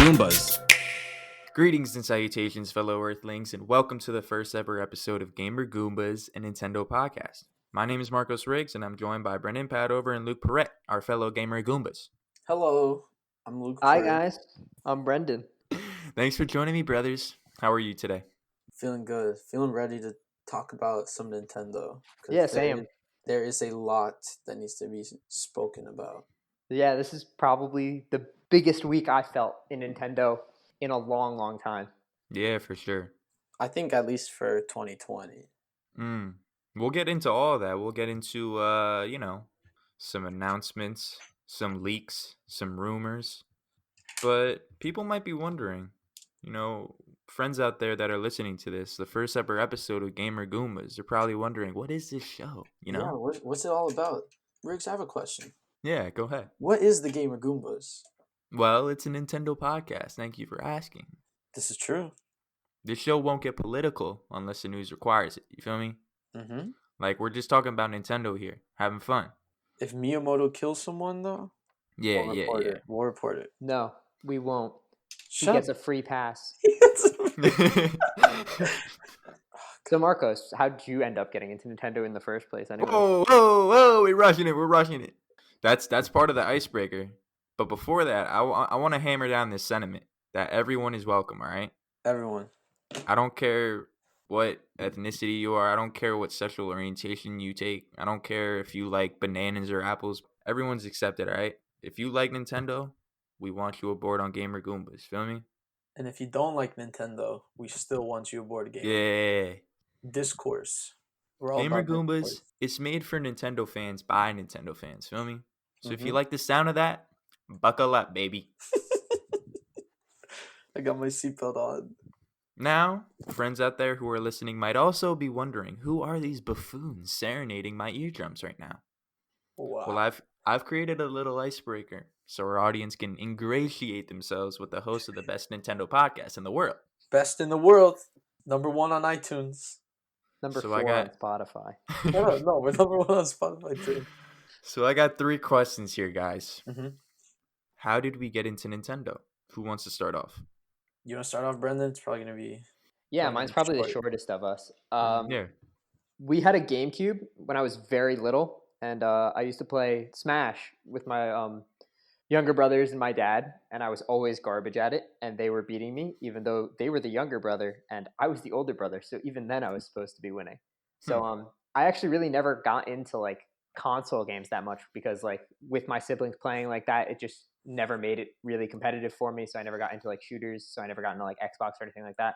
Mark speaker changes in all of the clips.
Speaker 1: Goombas.
Speaker 2: Greetings and salutations, fellow Earthlings, and welcome to the first ever episode of Gamer Goombas, a Nintendo podcast. My name is Marcos Riggs, and I'm joined by Brendan Padover and Luke Perrette, our fellow Gamer Goombas.
Speaker 3: Hello, I'm Luke.
Speaker 4: Hi guys, I'm Brendan.
Speaker 2: Thanks for joining me, brothers. How are you today?
Speaker 3: Feeling good. Feeling ready to talk about some Nintendo.
Speaker 4: Yeah, same.
Speaker 3: There is a lot that needs to be spoken about.
Speaker 4: Yeah, this is probably the biggest week I felt in Nintendo in a long, long time.
Speaker 2: Yeah, for sure.
Speaker 3: I think at least for 2020.
Speaker 2: We'll get into all that. We'll get into, some announcements, some leaks, some rumors. But people might be wondering, friends out there that are listening to this, the first ever episode of Gamer Goombas, they're probably wondering, what is this show?
Speaker 3: Yeah, what's it all about? Riggs, I have a question.
Speaker 2: Yeah, go ahead.
Speaker 3: What is the Gamer Goombas?
Speaker 2: Well, it's a Nintendo podcast. Thank you for asking.
Speaker 3: This is true.
Speaker 2: This show won't get political unless the news requires it. You feel me?
Speaker 3: Mm-hmm.
Speaker 2: Like, we're just talking about Nintendo here, having fun.
Speaker 3: If Miyamoto kills someone, though,
Speaker 2: Yeah.
Speaker 3: We'll report it.
Speaker 4: No, we won't. He gets a free pass. So Marcos, how did you end up getting into Nintendo in the first place anyway?
Speaker 2: Whoa, we're rushing it. That's part of the icebreaker. But before that, I want to hammer down this sentiment that everyone is welcome, all right?
Speaker 3: Everyone.
Speaker 2: I don't care what ethnicity you are. I don't care what sexual orientation you take. I don't care if you like bananas or apples. Everyone's accepted, all right? If you like Nintendo, we want you aboard on Gamer Goombas. Feel me?
Speaker 3: And if you don't like Nintendo, we still want you aboard Gamer.
Speaker 2: Yeah.
Speaker 3: Discourse.
Speaker 2: Gamer Goombas, it's made for Nintendo fans by Nintendo fans. Feel me? So if you like the sound of that, buckle up, baby.
Speaker 3: I got my seatbelt on.
Speaker 2: Now, friends out there who are listening might also be wondering, who are these buffoons serenading my eardrums right now?
Speaker 3: Wow.
Speaker 2: Well, I've created a little icebreaker so our audience can ingratiate themselves with the host of the best Nintendo podcast in the world.
Speaker 3: Best in the world. Number 1 on iTunes.
Speaker 4: Number 4 on Spotify.
Speaker 3: No, we're number 1 on Spotify too.
Speaker 2: So I got 3 questions here, guys.
Speaker 3: Mm-hmm.
Speaker 2: How did we get into Nintendo? Who wants to start off?
Speaker 3: You want to start off, Brendan? It's probably going to be...
Speaker 4: Yeah, mine's probably the shortest of us.
Speaker 2: Yeah.
Speaker 4: We had a GameCube when I was very little, and I used to play Smash with my younger brothers and my dad, and I was always garbage at it, and they were beating me, even though they were the younger brother, and I was the older brother, so even then I was supposed to be winning. So I actually really never got into, like, console games that much, because, like, with my siblings playing like that, it just never made it really competitive for me, so I never got into, like, shooters, so I never got into, like, Xbox or anything like that.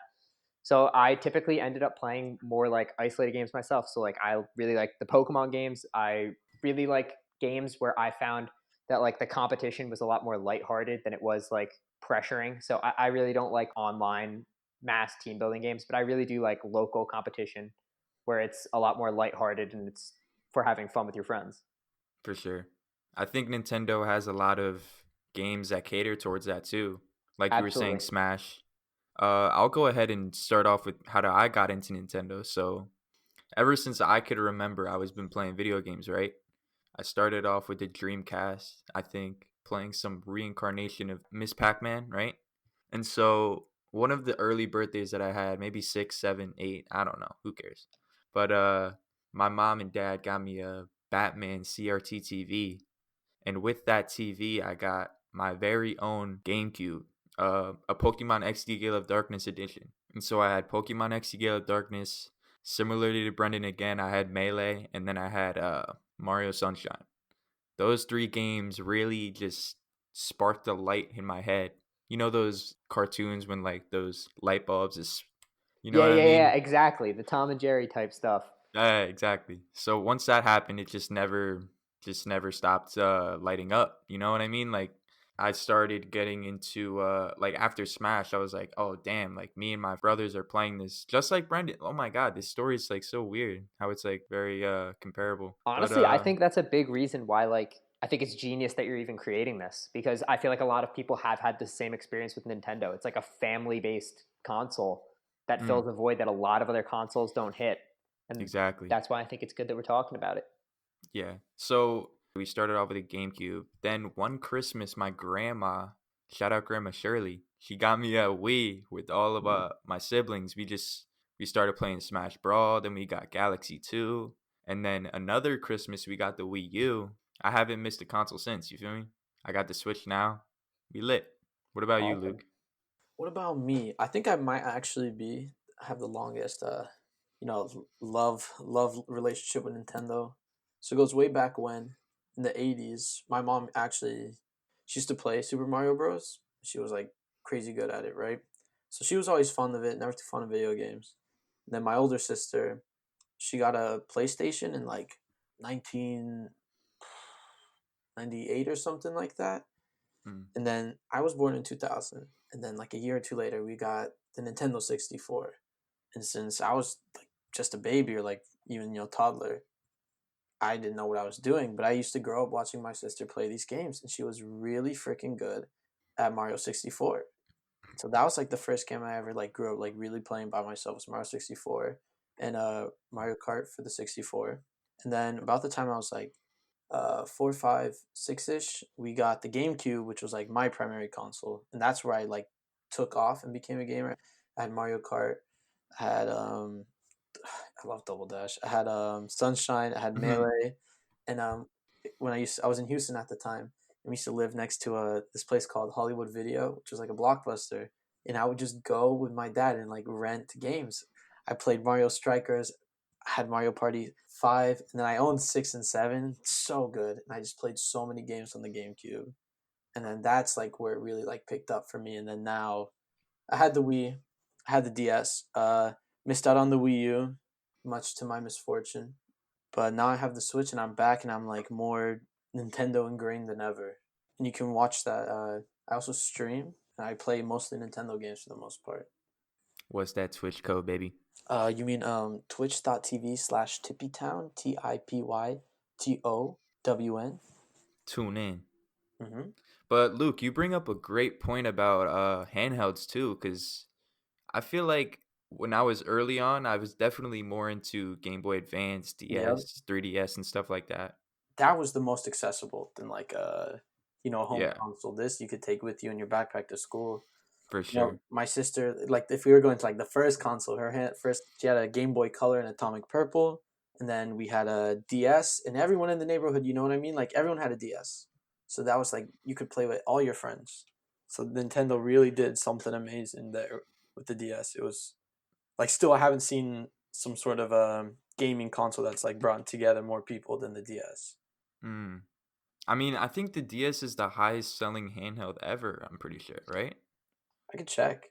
Speaker 4: So I typically ended up playing more, like, isolated games myself. So, like, I really like the Pokemon games. I really like games where I found that, like, the competition was a lot more lighthearted than it was, like, pressuring. So I really don't like online mass team building games, but I really do like local competition where it's a lot more lighthearted and it's for having fun with your friends.
Speaker 2: For sure. I think Nintendo has a lot of games that cater towards that too. Like you were saying, Smash. I'll go ahead and start off with how I got into Nintendo. So ever since I could remember, I was been playing video games, right? I started off with the Dreamcast, I think, playing some reincarnation of Miss Pac-Man, right? And so one of the early birthdays that I had, maybe 6, 7, 8, I don't know, who cares? But my mom and dad got me a Batman CRT TV. And with that TV, I got my very own GameCube, a Pokemon XD Gale of Darkness edition. And so I had Pokemon XD Gale of Darkness. Similarly to Brendan again, I had Melee, and then I had Mario Sunshine. Those 3 games really just sparked a light in my head. You know those cartoons when, like, those light bulbs is, what I mean?
Speaker 4: Yeah, exactly. The Tom and Jerry type stuff.
Speaker 2: Exactly. So once that happened, it just never stopped lighting up. You know what I mean? Like, I started getting into like after Smash, I was like, oh damn, like me and my brothers are playing this just like Brendan. Oh my god, this story is like so weird how it's like very comparable.
Speaker 4: Honestly, I think that's a big reason why, like, I think it's genius that you're even creating this, because I feel like a lot of people have had the same experience with Nintendo. It's like a family-based console that fills a void that a lot of other consoles don't hit. And
Speaker 2: exactly.
Speaker 4: That's why I think it's good that we're talking about it.
Speaker 2: Yeah. So we started off with a GameCube. Then one Christmas, my grandma, Shout out Grandma Shirley. She got me a Wii with all of my siblings. We started playing Smash Brawl. Then we got Galaxy 2. And then another Christmas, we got the Wii U. I haven't missed a console since. You feel me? I got the Switch now. We lit. What about you,
Speaker 3: Awesome.
Speaker 2: Luke?
Speaker 3: What about me? I think I might actually have the longest love relationship with Nintendo. So it goes way back when in the 80s. My mom actually she used to play Super Mario Bros. She was like crazy good at it, right? So she was always fond of it, never too fond of video games. And then my older sister, she got a PlayStation in like 1998 or something like that.
Speaker 2: Mm.
Speaker 3: And then I was born in 2000. And then like a year or two later, we got the Nintendo 64. And since I was like just a baby or like even toddler, I didn't know what I was doing. But I used to grow up watching my sister play these games, and she was really freaking good at Mario 64. So that was like the first game I ever like grew up like really playing by myself was Mario 64 and Mario Kart for the 64. And then about the time I was like 4, 5, 6 ish, we got the GameCube, which was like my primary console, and that's where I like took off and became a gamer. I had Mario Kart, I had I love Double Dash. I had Sunshine, I had
Speaker 2: Mm-hmm.
Speaker 3: Melee, and when I was in Houston at the time, and we used to live next to this place called Hollywood Video, which was like a Blockbuster, and I would just go with my dad and like rent games. I played Mario Strikers, I had Mario Party 5, and then I owned 6 and 7. So good, and I just played so many games on the GameCube, and then that's like where it really like picked up for me. And then now I had the Wii, I had the DS. Missed out on the Wii U, much to my misfortune. But now I have the Switch and I'm back and I'm like more Nintendo ingrained than ever. And you can watch that. I also stream and I play mostly Nintendo games for the most part.
Speaker 2: What's that Twitch code, baby?
Speaker 3: You mean twitch.tv/tippytown, TIPYTOWN.
Speaker 2: Tune in.
Speaker 3: Mm-hmm.
Speaker 2: But Luke, you bring up a great point about handhelds too, because I feel like when I was early on, I was definitely more into Game Boy Advance,
Speaker 3: Yep.
Speaker 2: DS, 3DS, and stuff like that.
Speaker 3: That was the most accessible than like a home
Speaker 2: Yeah,
Speaker 3: console. This you could take with you in your backpack to school.
Speaker 2: for sure.
Speaker 3: My sister, like if we were going to like the first console, first she had a Game Boy Color and Atomic Purple, and then we had a DS, and everyone in the neighborhood, you know what I mean? Like everyone had a DS, so that was like you could play with all your friends. So Nintendo really did something amazing there with the DS. It was like still I haven't seen some sort of gaming console that's like brought together more people than the DS.
Speaker 2: Mm. I mean, I think the DS is the highest selling handheld ever, I'm pretty sure, right?
Speaker 3: I could check.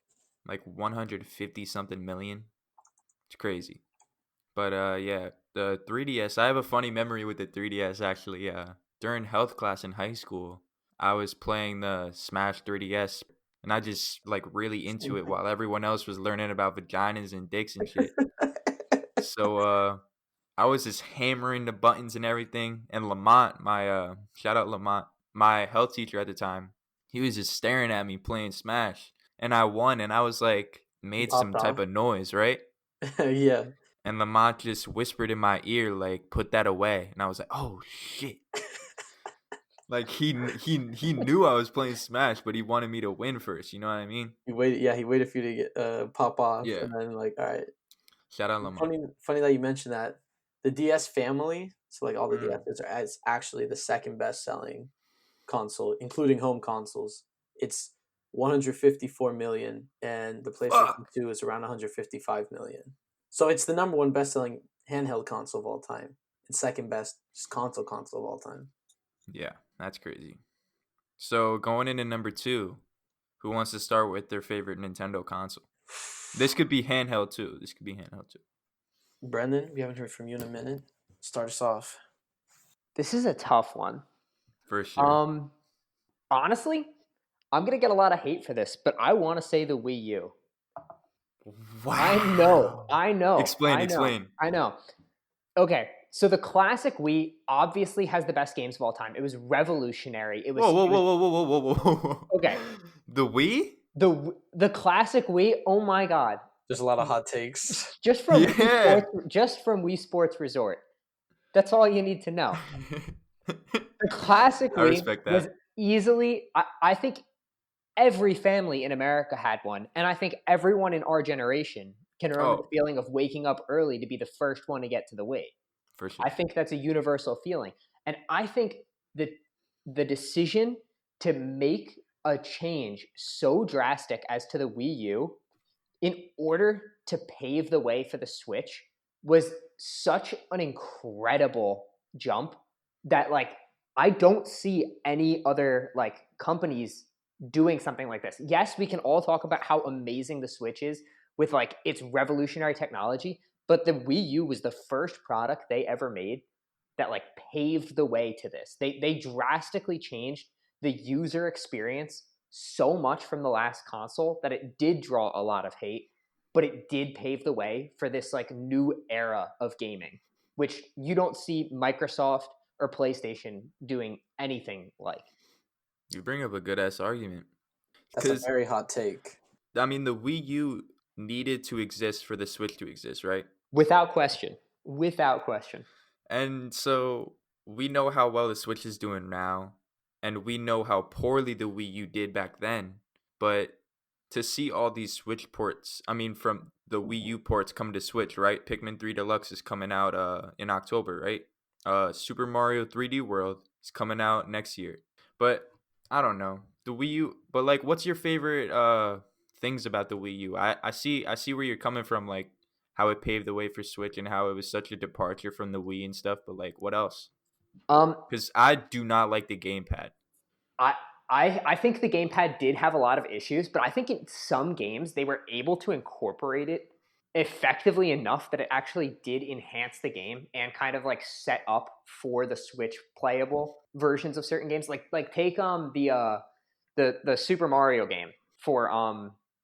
Speaker 2: Like 150 something million. It's crazy. But yeah, the 3DS, I have a funny memory with the 3DS actually. During health class in high school, I was playing the Smash 3DS and I just like really into it while everyone else was learning about vaginas and dicks and shit. So I was just hammering the buttons and everything, and Lamont, my shout out Lamont, my health teacher at the time, he was just staring at me playing Smash, and I won, and I was like made some
Speaker 3: Popped
Speaker 2: type
Speaker 3: off.
Speaker 2: of noise, right?
Speaker 3: Yeah.
Speaker 2: And Lamont just whispered in my ear like, "Put that away," and I was like, "Oh shit!" Like he knew I was playing Smash, but he wanted me to win first. You know what I mean?
Speaker 3: He waited. Yeah, he waited for you to get pop off,
Speaker 2: Yeah.
Speaker 3: and then like, all right.
Speaker 2: Shout out Lamont.
Speaker 3: Funny that you mentioned that. The DS family, so like all the
Speaker 2: Mm.
Speaker 3: DSs are is actually the second best selling console, including home consoles. It's 154 million, and the PlayStation
Speaker 2: Fuck.
Speaker 3: 2 is around 155 million. So it's the number one best selling handheld console of all time. It's second best just console of all time.
Speaker 2: Yeah, that's crazy. So going into number 2, who wants to start with their favorite Nintendo console? This could be handheld too.
Speaker 3: Brendan, we haven't heard from you in a minute. Start us off.
Speaker 4: This is a tough one.
Speaker 2: For sure.
Speaker 4: Honestly, I'm gonna get a lot of hate for this, but I want to say the Wii U.
Speaker 2: Wow.
Speaker 4: I know.
Speaker 2: Explain.
Speaker 4: Okay, so the classic Wii obviously has the best games of all time. It was revolutionary. It was,
Speaker 2: Whoa.
Speaker 4: okay.
Speaker 2: The Wii?
Speaker 4: The classic Wii. Oh my god!
Speaker 3: There's a lot of hot takes.
Speaker 4: Just from
Speaker 2: Yeah.
Speaker 4: Wii Sports Resort. That's all you need to know. The classic
Speaker 2: I
Speaker 4: Wii
Speaker 2: respect
Speaker 4: was
Speaker 2: that.
Speaker 4: easily. I think every family in America had one. And I think everyone in our generation can remember the feeling of waking up early to be the first one to get to the Wii.
Speaker 2: For sure.
Speaker 4: I think that's a universal feeling. And I think that the decision to make a change so drastic as to the Wii U in order to pave the way for the Switch was such an incredible jump that, like, I don't see any other, like, companies doing something like this. Yes, we can all talk about how amazing the Switch is with, like, its revolutionary technology, but the Wii U was the first product they ever made that, like, paved the way to this. They drastically changed the user experience so much from the last console that it did draw a lot of hate, but it did pave the way for this, like, new era of gaming, which you don't see Microsoft or PlayStation doing anything like.
Speaker 2: You bring up a good ass argument.
Speaker 3: That's a very hot take.
Speaker 2: I mean, the Wii U needed to exist for the Switch to exist, right?
Speaker 4: Without question. Without question.
Speaker 2: And so we know how well the Switch is doing now, and we know how poorly the Wii U did back then. But to see all these Switch ports, I mean, from the Wii U ports coming to Switch, right? Pikmin 3 Deluxe is coming out in October, right? Super Mario 3D World is coming out next year. But I don't know. The Wii U, but like, what's your favorite things about the Wii U? I see where you're coming from, like how it paved the way for Switch and how it was such a departure from the Wii and stuff. But like, what else? Because I do not like the gamepad.
Speaker 4: I think the gamepad did have a lot of issues, but I think in some games they were able to incorporate it effectively enough that it actually did enhance the game and kind of like set up for the Switch playable versions of certain games. Like take the Super Mario game for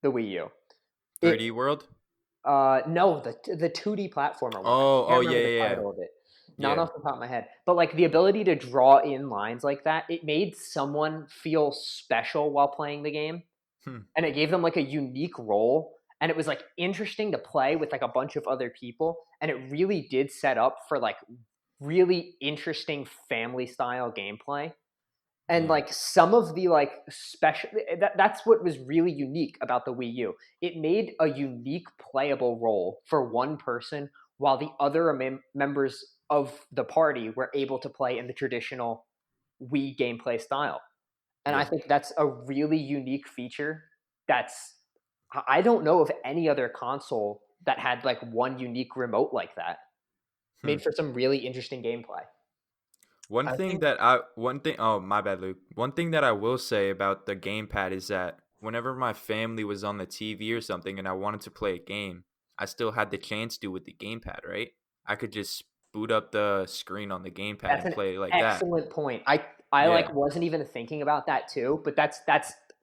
Speaker 4: the Wii U.
Speaker 2: 3D World?
Speaker 4: No, the 2D platformer one.
Speaker 2: Oh yeah, yeah.
Speaker 4: Title of it. Not off the top of my head. But like the ability to draw in lines like that, it made someone feel special while playing the game. And it gave them like a unique role. And it was like interesting to play with like a bunch of other people. And it really did set up for like really interesting family style gameplay. And like some of the like special, that's what was really unique about the Wii U. It made a unique playable role for one person while the other members of the party were able to play in the traditional Wii gameplay style. And I think that's a really unique feature I don't know of any other console that had like one unique remote like that. Made for some really interesting gameplay.
Speaker 2: Oh, my bad, Luke. One thing that I will say about the gamepad is that whenever my family was on the TV or something and I wanted to play a game, I still had the chance to with the gamepad, right? I could just boot up the screen on the gamepad and play like that.
Speaker 4: Excellent point. I like wasn't even thinking about that too, but that's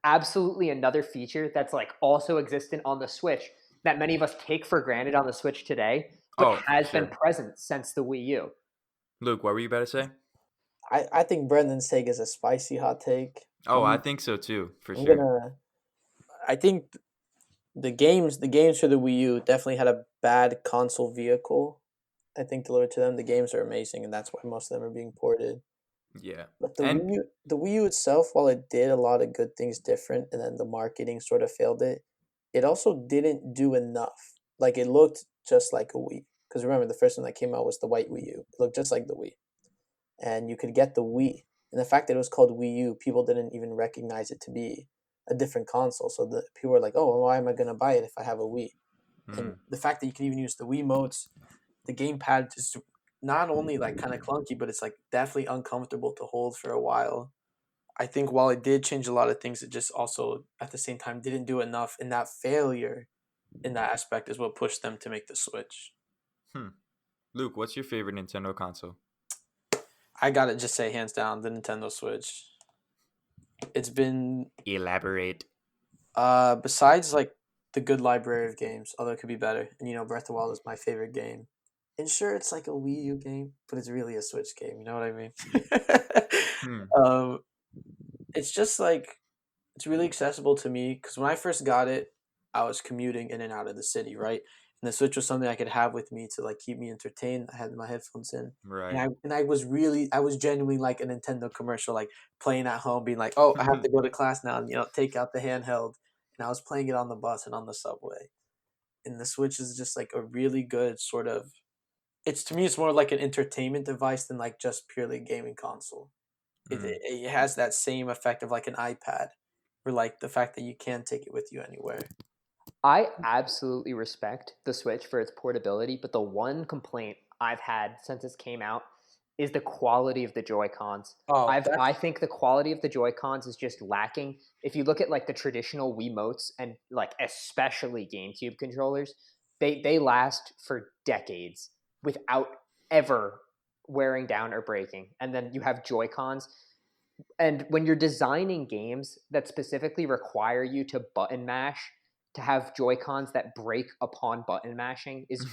Speaker 4: absolutely another feature that's like also existent on the Switch that many of us take for granted on the Switch today, but has been present since the Wii U.
Speaker 2: Luke, what were you about to say?
Speaker 3: I think Brendan's take is a spicy hot take.
Speaker 2: I think so too, for sure.
Speaker 3: I think the games for the Wii U definitely had a bad console vehicle. I think delivered to them, the games are amazing, and that's why most of them are being ported.
Speaker 2: Yeah.
Speaker 3: But the Wii U itself, while it did a lot of good things different, and then the marketing sort of failed it also didn't do enough. Like, it looked just like a Wii. Because remember, the first one that came out was the white Wii U. It looked just like the Wii. And you could get the Wii. And the fact that it was called Wii U, people didn't even recognize it to be a different console. So the people were like, oh, well, why am I going to buy it if I have a Wii? And the fact that you can even use the Wiimotes, the gamepad is not only like kind of clunky, but it's like definitely uncomfortable to hold for a while. I think while it did change a lot of things, it just also at the same time didn't do enough. And that failure in that aspect is what pushed them to make the Switch.
Speaker 2: Luke, what's your favorite Nintendo console?
Speaker 3: I gotta just say, hands down, the Nintendo Switch. It's been...
Speaker 2: Elaborate.
Speaker 3: Besides, like, the good library of games, although it could be better. And, Breath of the Wild is my favorite game. And sure, it's like a Wii U game, but it's really a Switch game. You know what I mean? It's just, like, it's really accessible to me. Because when I first got it, I was commuting in and out of the city, right? And the Switch was something I could have with me to like keep me entertained. I had my headphones in, and
Speaker 2: Right.
Speaker 3: I was genuinely like a Nintendo commercial, like playing at home, being like, "Oh, I have to go to class now," and take out the handheld. And I was playing it on the bus and on the subway. And the Switch is just like a really good sort of. It's to me, it's more like an entertainment device than like just purely a gaming console. It has that same effect of like an iPad, or like the fact that you can take it with you anywhere.
Speaker 4: I absolutely respect the Switch for its portability, but the one complaint I've had since it came out is the quality of the Joy Cons.
Speaker 3: Oh,
Speaker 4: I
Speaker 3: that's
Speaker 4: think the quality of the Joy Cons is just lacking. If you look at like the traditional Wiimotes and like especially GameCube controllers, they last for decades without ever wearing down or breaking. And then you have Joy Cons, and when you're designing games that specifically require you to button mash, to have Joy Cons that break upon button mashing is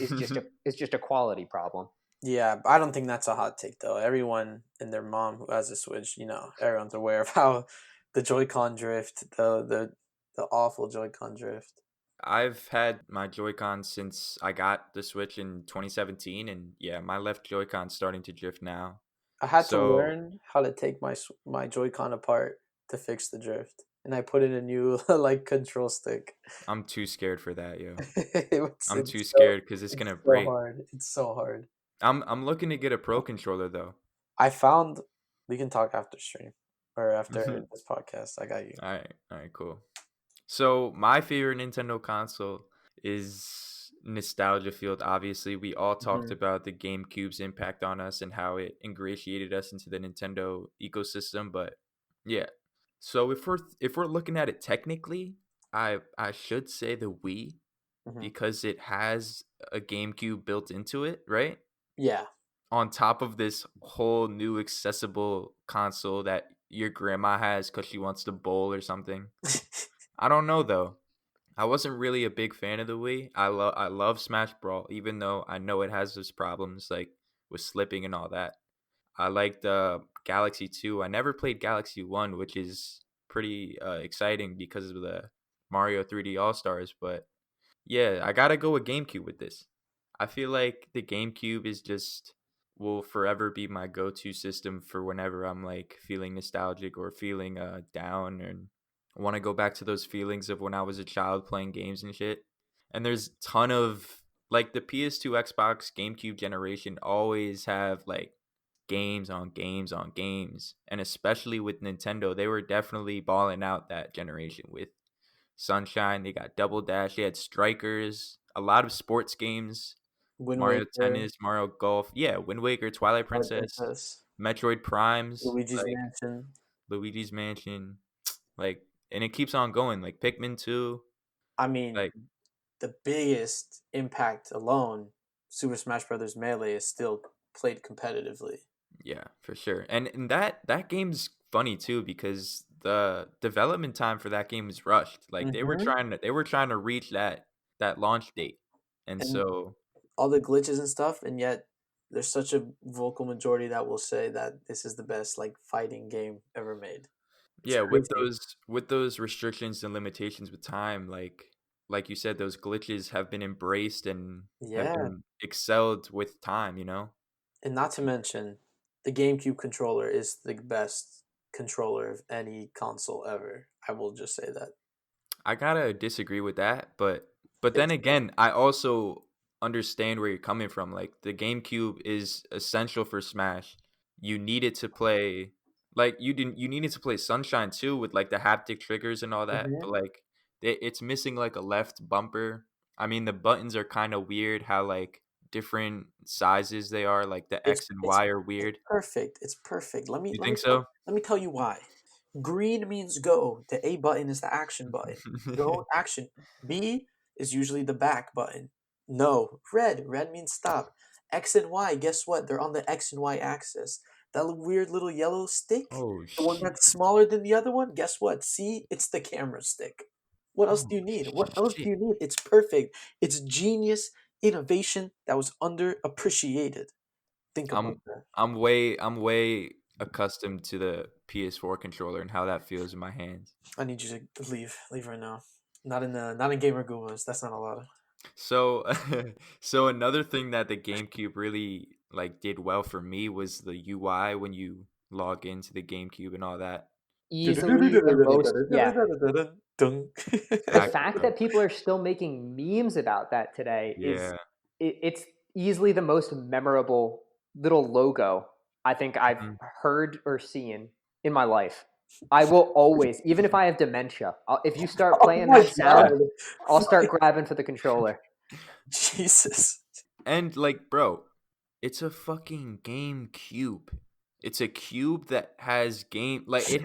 Speaker 4: just a quality problem.
Speaker 3: yeah. I don't think that's a hot take though. Everyone and their mom who has a Switch, everyone's aware of how the Joy-Con drift, the awful Joy-Con drift.
Speaker 2: I've had my Joy-Con since I got the Switch in 2017, and yeah, my left Joy-Con's starting to drift now.
Speaker 3: I had to
Speaker 2: So
Speaker 3: learn how to take my Joy-Con apart to fix the drift, and I put in a new like control stick.
Speaker 2: I'm too scared for that, yo.
Speaker 3: it's
Speaker 2: I'm too
Speaker 3: it's so
Speaker 2: scared because it's
Speaker 3: it's
Speaker 2: gonna
Speaker 3: so
Speaker 2: break.
Speaker 3: hard. It's so hard.
Speaker 2: I'm looking to get a Pro controller though.
Speaker 3: I found we can talk after stream or after
Speaker 2: All
Speaker 3: this podcast. I got you.
Speaker 2: right, cool. So my favorite Nintendo console is nostalgia field. Obviously, we all talked
Speaker 3: Mhm.
Speaker 2: about the GameCube's impact on us and how it ingratiated us into the Nintendo ecosystem. But yeah, so if we're looking at it technically, I should say the Wii
Speaker 3: Mhm.
Speaker 2: because it has a GameCube built into it, right?
Speaker 3: Yeah.
Speaker 2: On top of this whole new accessible console that your grandma has because she wants to bowl or something. I don't know though. I wasn't really a big fan of the Wii. I love Smash Brawl, even though I know it has those problems like with slipping and all that. I liked Galaxy 2. I never played Galaxy 1, which is pretty exciting because of the Mario 3D All Stars. But yeah, I gotta go with GameCube with this. I feel like the GameCube is just will forever be my go-to system for whenever I'm like feeling nostalgic or feeling down and want to go back to those feelings of when I was a child playing games and shit. And there's ton of like the PS2, Xbox, GameCube generation always have like games on games on games, and especially with Nintendo, they were definitely balling out that generation with Sunshine. They got Double Dash. They had Strikers. A lot of sports games.
Speaker 3: Wind
Speaker 2: Mario
Speaker 3: Waker,
Speaker 2: Tennis, Mario Golf. Yeah, Wind Waker, Twilight
Speaker 3: Twilight
Speaker 2: Princess,
Speaker 3: Princess,
Speaker 2: Metroid Primes,
Speaker 3: Luigi's
Speaker 2: like
Speaker 3: Mansion.
Speaker 2: Luigi's Mansion, like, and it keeps on going. Like Pikmin 2.
Speaker 3: I mean,
Speaker 2: Like,
Speaker 3: the biggest impact alone, Super Smash Brothers Melee is still played competitively.
Speaker 2: yeah, for sure. And that game's funny too because the development time for that game was rushed. Like
Speaker 3: Hmm.
Speaker 2: they were trying to reach that launch date, and
Speaker 3: And
Speaker 2: so
Speaker 3: all the glitches and stuff, and yet there's such a vocal majority that will say that this is the best like fighting game ever made. It's
Speaker 2: yeah, with
Speaker 3: crazy.
Speaker 2: those restrictions and limitations with time, like you said, those glitches have been embraced and have
Speaker 3: Yeah,
Speaker 2: been excelled with time, you know?
Speaker 3: and not to mention, the GameCube controller is the best controller of any console ever. I will just say that.
Speaker 2: I gotta disagree with that, but then
Speaker 3: It's
Speaker 2: again, I also understand where you're coming from. Like the GameCube is essential for Smash. You need it to play like you needed to play Sunshine too with like the haptic triggers and all that, but
Speaker 3: Mhm.
Speaker 2: like it's missing like a left bumper. I mean, the buttons are kind of weird how like different sizes they are, like the
Speaker 3: It's
Speaker 2: X and
Speaker 3: it's
Speaker 2: Y are
Speaker 3: it's
Speaker 2: weird.
Speaker 3: perfect. It's perfect.
Speaker 2: You think so?
Speaker 3: Let me tell you why. Green means go. The A button is the action button. Go action. B is usually the back button. No. Red means stop. X and Y, guess what? They're on the X and Y axis. That weird little yellow stick,
Speaker 2: Oh
Speaker 3: the one
Speaker 2: shit.
Speaker 3: that's smaller than the other one, guess what? See, it's the camera stick. What else
Speaker 2: Oh
Speaker 3: do you need? What else do
Speaker 2: shit.
Speaker 3: you need? It's perfect. It's genius innovation that was underappreciated. Think
Speaker 2: I'm
Speaker 3: about that.
Speaker 2: I'm way accustomed to the PS4 controller and how that feels in my hands.
Speaker 3: I need you to leave right now. Not in Gamer Goombas. That's not allowed.
Speaker 2: So, so another thing that the GameCube really like did well for me was the UI when you log into the GameCube and all that.
Speaker 4: Easily the most, yeah. The
Speaker 2: Facts,
Speaker 4: fact
Speaker 2: bro.
Speaker 4: that people are still making memes about that today is
Speaker 2: Yeah.
Speaker 4: it's easily the most memorable little logo I think I've
Speaker 2: Mhm.
Speaker 4: heard or seen in my life. I will always, even if I have dementia, if you start
Speaker 3: Oh
Speaker 4: playing
Speaker 3: my
Speaker 4: that sound,
Speaker 3: god.
Speaker 4: I'll start grabbing for the controller.
Speaker 3: Jesus.
Speaker 2: And like, bro, it's a fucking GameCube. It's a cube that has game like it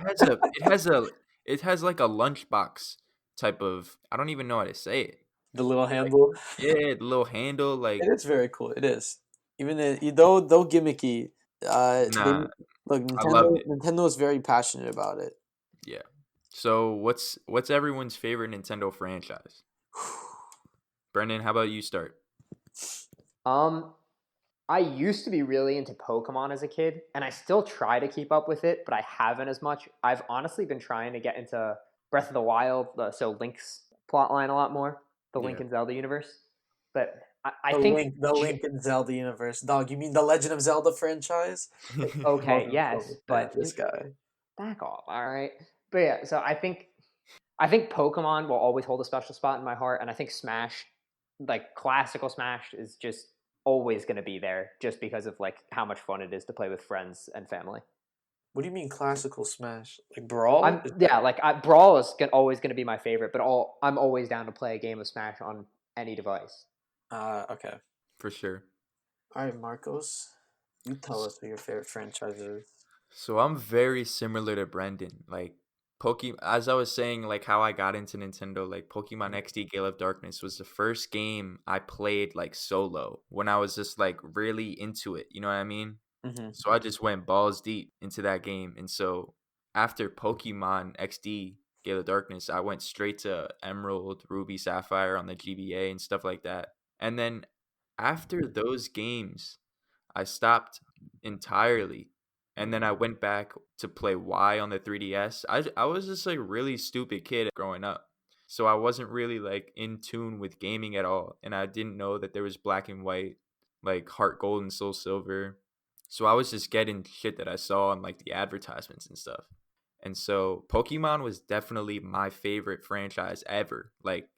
Speaker 2: has like a lunchbox type of, I don't even know how to say it.
Speaker 3: The little
Speaker 2: Like,
Speaker 3: handle.
Speaker 2: yeah, the little handle,
Speaker 3: It
Speaker 2: like,
Speaker 3: is very cool. It is. Even though gimmicky, they
Speaker 2: nah,
Speaker 3: look
Speaker 2: I loved
Speaker 3: Nintendo.
Speaker 2: it.
Speaker 3: Nintendo is very passionate about it.
Speaker 2: Yeah. So what's everyone's favorite Nintendo franchise? Brendan, how about you start?
Speaker 4: Um, I used to be really into Pokemon as a kid, and I still try to keep up with it, but I haven't as much. I've honestly been trying to get into Breath of the Wild, so Link's plotline a lot more, the Link
Speaker 2: Yeah.
Speaker 4: and Zelda universe. But I
Speaker 3: The
Speaker 4: think,
Speaker 3: Link and Zelda universe. Dog, you mean the Legend of Zelda franchise?
Speaker 4: okay,
Speaker 3: Welcome to
Speaker 4: yes,
Speaker 3: understand
Speaker 4: but
Speaker 3: this guy.
Speaker 4: back off, all right? But yeah, so I think Pokemon will always hold a special spot in my heart, and I think Smash, like classical Smash, is just always going to be there, just because of like how much fun it is to play with friends and family.
Speaker 3: What do you mean classical Smash? Like Brawl?
Speaker 4: I'm yeah, like Brawl is always going to be my favorite, but I'm always down to play a game of Smash on any device.
Speaker 3: Okay.
Speaker 2: For sure.
Speaker 3: All right, Marcos. You tell us what your favorite franchise is.
Speaker 2: So I'm very similar to Brendan. Like Pokemon, as I was saying, like how I got into Nintendo, like Pokemon XD Gale of Darkness was the first game I played like solo when I was just like really into it. You know what I mean?
Speaker 3: Mm-hmm.
Speaker 2: So I just went balls deep into that game. And so after Pokemon XD Gale of Darkness, I went straight to Emerald, Ruby, Sapphire on the GBA and stuff like that. And then after those games, I stopped entirely. And then I went back to play Y on the 3DS. I was just like really stupid kid growing up. So I wasn't really like in tune with gaming at all. And I didn't know that there was black and white, like Heart Gold and Soul Silver. So I was just getting shit that I saw on like the advertisements and stuff. And so Pokemon was definitely my favorite franchise ever. Like,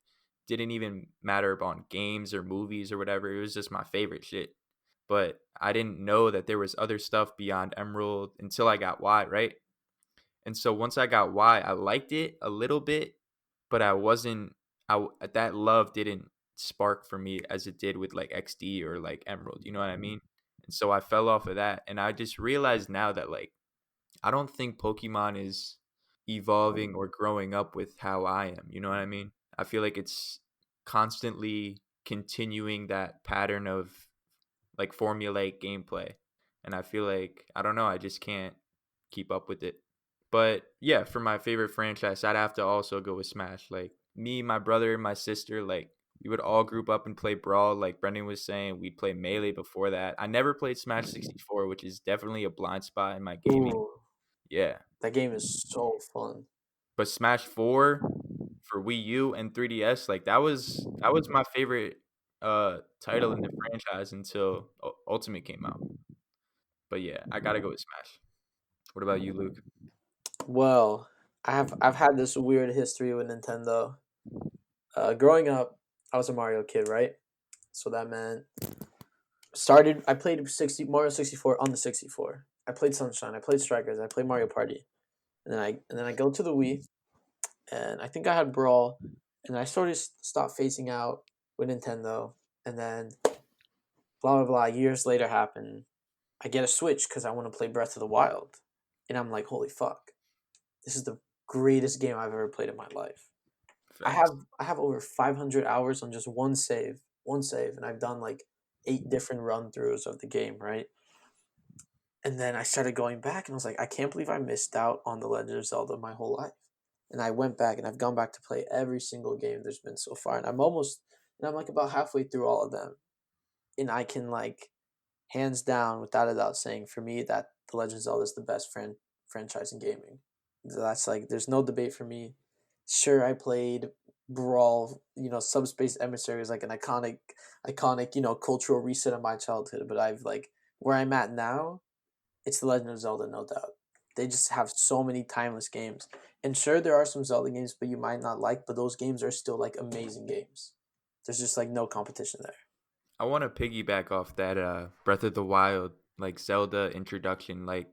Speaker 2: didn't even matter about games or movies or whatever. It was just my favorite shit. But I didn't know that there was other stuff beyond Emerald until I got Y, right? And so once I got Y, I liked it a little bit, but I wasn't. That love didn't spark for me as it did with like XD or like Emerald. You know what I mean? And so I fell off of that, and I just realized now that like I don't think Pokemon is evolving or growing up with how I am. You know what I mean? I feel like it's constantly continuing that pattern of like formulaic gameplay. And I feel like, I don't know, I just can't keep up with it. But yeah, for my favorite franchise, I'd have to also go with Smash. Like me, my brother, and my sister, like we would all group up and play Brawl. Like Brendan was saying, we'd play Melee before that. I never played Smash 64, which is definitely a blind spot in my gaming.
Speaker 3: Ooh,
Speaker 2: Yeah.
Speaker 3: that game is so fun.
Speaker 2: But Smash 4 for Wii U and 3DS, like that was my favorite title in the franchise until Ultimate came out. But yeah, I gotta go with Smash. What about you, Luke?
Speaker 3: Well, I've had this weird history with Nintendo. Growing up, I was a Mario kid, right? So that meant I played 60 Mario 64 on the 64. I played Sunshine, I played Strikers, I played Mario Party. And then I go to the Wii, and I think I had Brawl, and I sort of stopped phasing out with Nintendo. And then blah blah blah years later happen. I get a Switch because I want to play Breath of the Wild. And I'm like, holy fuck. This is the greatest game I've ever played in my life. I
Speaker 2: Facts.
Speaker 3: have I have over 500 hours on just one save, and I've done like 8 different run throughs of the game, right? And then I started going back, and I was like, I can't believe I missed out on The Legend of Zelda my whole life. And I went back, and I've gone back to play every single game there's been so far, and I'm like about halfway through all of them, and I can like hands down, without a doubt, saying for me that The Legend of Zelda is the best franchise in gaming. So that's like, there's no debate for me. Sure, I played Brawl, Subspace Emissary is like an iconic, cultural reset of my childhood. But I've like where I'm at now, it's The Legend of Zelda, no doubt. They just have so many timeless games. And sure, there are some Zelda games, but you might not like. But those games are still like amazing games. There's just like no competition there.
Speaker 2: I want to piggyback off that Breath of the Wild, like Zelda introduction. Like,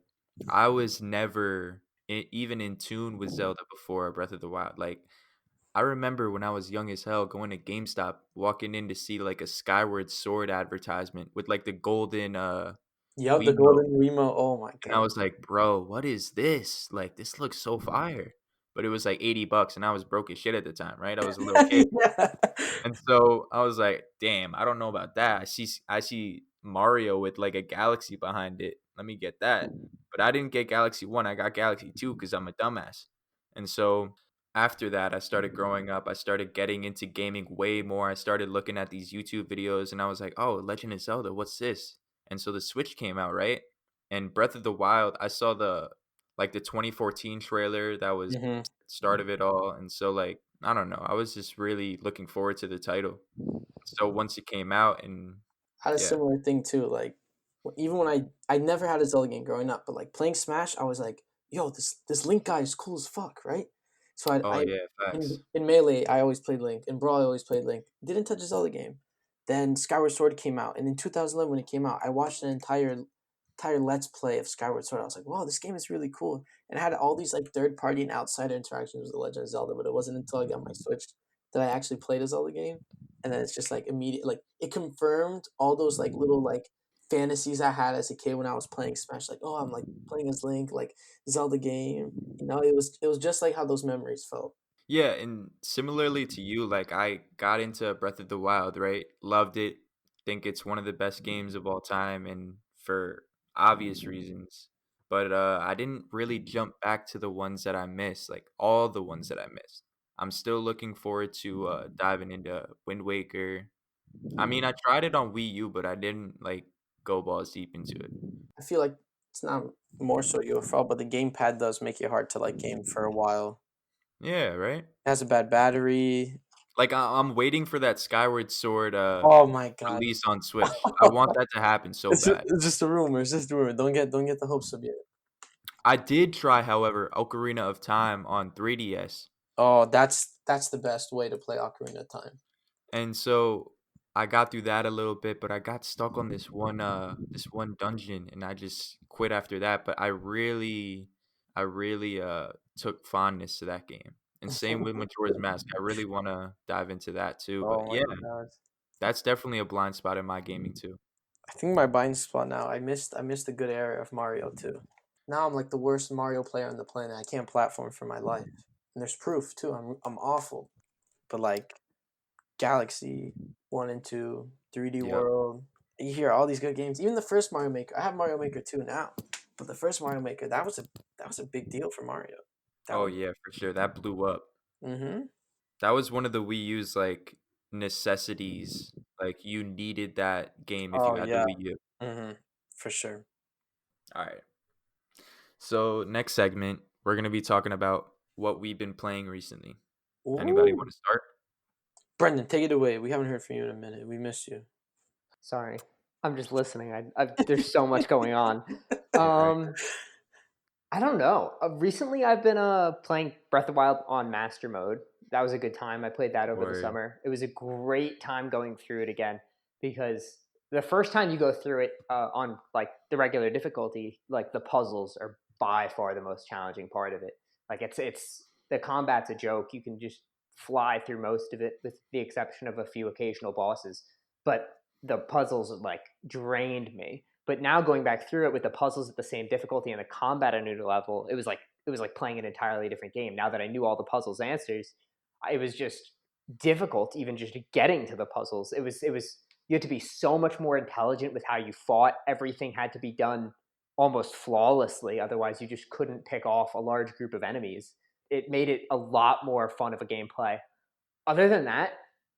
Speaker 2: I was never even in tune with Zelda before Breath of the Wild. Like, I remember when I was young as hell going to GameStop, walking in to see like a Skyward Sword advertisement with like the golden
Speaker 3: Yep, the
Speaker 2: Wiimote.
Speaker 3: Golden Remo. Oh my
Speaker 2: And I
Speaker 3: god.
Speaker 2: was like, bro, what is this? Like, this looks so fire. But it was like $80 and I was broke as shit at the time, right? I was a little kid.
Speaker 3: Yeah.
Speaker 2: And so I was like, damn, I don't know about that. I see Mario with like a galaxy behind it. Let me get that. But I didn't get Galaxy 1. I got Galaxy 2 because I'm a dumbass. And so after that, I started growing up. I started getting into gaming way more. I started looking at these YouTube videos and I was like, oh, Legend of Zelda, what's this? And so the Switch came out, right? And Breath of the Wild, I saw the 2014 trailer that was
Speaker 3: hmm
Speaker 2: start of it all. And so like, I don't know, I was just really looking forward to the title. So once it came out, and
Speaker 3: I had a
Speaker 2: yeah.
Speaker 3: similar thing too. Like even when I never had a Zelda game growing up, but like playing Smash, I was like, yo, this Link guy is cool as fuck, right? So
Speaker 2: Oh
Speaker 3: I
Speaker 2: yeah, facts.
Speaker 3: in Melee I always played Link. In Brawl I always played Link. Didn't touch a Zelda game. Then Skyward Sword came out, and in 2011 when it came out, I watched an entire Let's Play of Skyward Sword. I was like, wow, this game is really cool, and it had all these like third party and outsider interactions with The Legend of Zelda. But it wasn't until I got my Switch that I actually played a Zelda game, and then it's just like immediate, like it confirmed all those like little like fantasies I had as a kid when I was playing Smash. Like, oh, I'm like playing as Link, like Zelda game. It was just like how those memories felt.
Speaker 2: Yeah, and similarly to you, like I got into Breath of the Wild, right? Loved it. Think it's one of the best games of all time, and for obvious reasons. But I didn't really jump back to the ones that I missed, like all the ones that I missed. I'm still looking forward to diving into Wind Waker. I mean, I tried it on Wii U, but I didn't like go balls deep into it.
Speaker 3: I feel like it's not more so your fault, but the gamepad does make it hard to like game for a while.
Speaker 2: Yeah, right.
Speaker 3: It has a bad battery.
Speaker 2: Like I'm waiting for that Skyward Sword
Speaker 3: Oh my god.
Speaker 2: release on Switch. I want that to happen so bad.
Speaker 3: It's just a rumor. It's just a rumor. Don't get the hopes up yet.
Speaker 2: I did try, however, Ocarina of Time on 3DS,
Speaker 3: Oh, that's the best way to play Ocarina of Time.
Speaker 2: and so I got through that a little bit, but I got stuck on this one dungeon, and I just quit after that. But I really took fondness to that game, and same with Majora's Mask. I really want to dive into that too. But
Speaker 3: Oh my
Speaker 2: yeah,
Speaker 3: god.
Speaker 2: that's definitely a blind spot in my gaming too.
Speaker 3: I think my blind spot now. I missed a good era of Mario too. Now I'm like the worst Mario player on the planet. I can't platform for my life. And there's proof too. I'm awful. But like Galaxy 1 and 2, 3D
Speaker 2: Yep.
Speaker 3: World, you hear all these good games. Even the first Mario Maker. I have Mario Maker 2 now. But the first Mario Maker, that was a big deal for Mario. That
Speaker 2: Oh
Speaker 3: was
Speaker 2: yeah, for sure. That blew up.
Speaker 3: Mhm.
Speaker 2: That was one of the Wii U's like necessities. Like you needed that game if you
Speaker 3: Oh
Speaker 2: had the
Speaker 3: yeah.
Speaker 2: Wii U.
Speaker 3: Mhm. For sure.
Speaker 2: All right. So next segment, we're gonna be talking about what we've been playing recently. Anybody
Speaker 3: Ooh.
Speaker 2: want to start?
Speaker 3: Brendan, take it away. We haven't heard from you in a minute. We missed you.
Speaker 4: Sorry, I'm just listening. There's so much going on.
Speaker 2: Yeah, right.
Speaker 4: Um, I don't know. Recently, I've been playing Breath of the Wild on Master Mode. That was a good time. I played that over the
Speaker 2: Word.
Speaker 4: summer. It was a great time going through it again because the first time you go through it on like the regular difficulty, like the puzzles are by far the most challenging part of it. Like it's the combat's a joke. You can just fly through most of it, with the exception of a few occasional bosses. But the puzzles like drained me. But now going back through it with the puzzles at the same difficulty and the combat at a new level, it was like playing an entirely different game. Now that I knew all the puzzles answers, it was just difficult even just getting to the puzzles. It was you had to be so much more intelligent with how you fought. Everything had to be done almost flawlessly, otherwise you just couldn't pick off a large group of enemies. It made it a lot more fun of a gameplay. Other than that,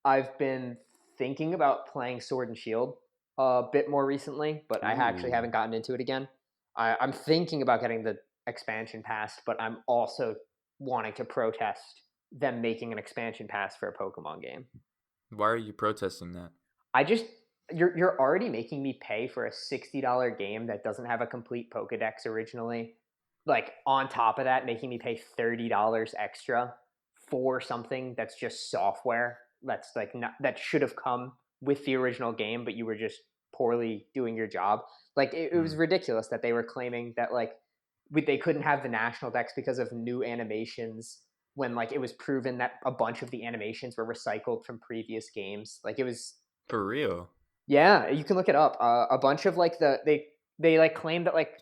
Speaker 4: I've been thinking about playing Sword and Shield a bit more recently, but I actually
Speaker 2: Ooh.
Speaker 4: haven't gotten into it again. I'm thinking about getting the expansion pass, but I'm also wanting to protest them making an expansion pass for a Pokemon game.
Speaker 2: Why are you protesting that?
Speaker 4: You're already making me pay for a $60 game that doesn't have a complete Pokedex originally. Like on top of that, making me pay $30 extra for something that's just software that's like not, that should have come with the original game, but you were just poorly doing your job. Like it was ridiculous that they were claiming that like they couldn't have the national decks because of new animations when like it was proven that a bunch of the animations were recycled from previous games. Like it was
Speaker 2: For real?
Speaker 4: Yeah, you can look it up. A bunch of like they like claim that like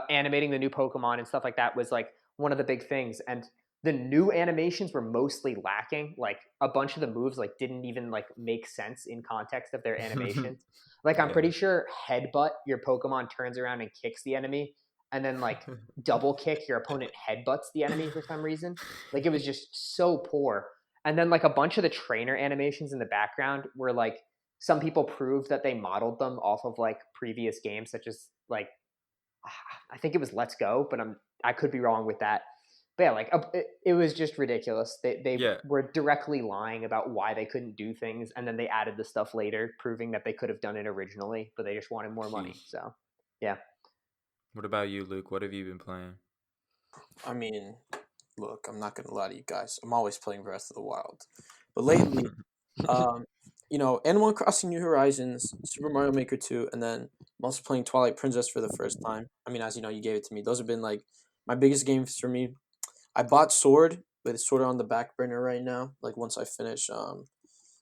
Speaker 4: animating the new Pokemon and stuff like that was like one of the big things, and the new animations were mostly lacking. Like a bunch of the moves like didn't even like make sense in context of their animations. Like I'm pretty sure headbutt, your Pokemon turns around and kicks the enemy, and then like double kick, your opponent headbutts the enemy for some reason. Like it was just so poor. And then like a bunch of the trainer animations in the background were like some people proved that they modeled them off of like previous games, such as like I think it was Let's Go, but I could be wrong with that. But yeah, like it was just ridiculous. They were directly lying about why they couldn't do things, and then they added the stuff later, proving that they could have done it originally, but they just wanted more money. So, yeah.
Speaker 2: What about you, Luke? What have you been playing?
Speaker 3: I mean, look, I'm not gonna lie to you guys. I'm always playing Breath of the Wild, but lately, Animal Crossing: New Horizons, Super Mario Maker 2, and then I'm also playing Twilight Princess for the first time. I mean, as you know, you gave it to me. Those have been like my biggest games for me. I bought Sword, but it's sort of on the back burner right now. Like once I finish,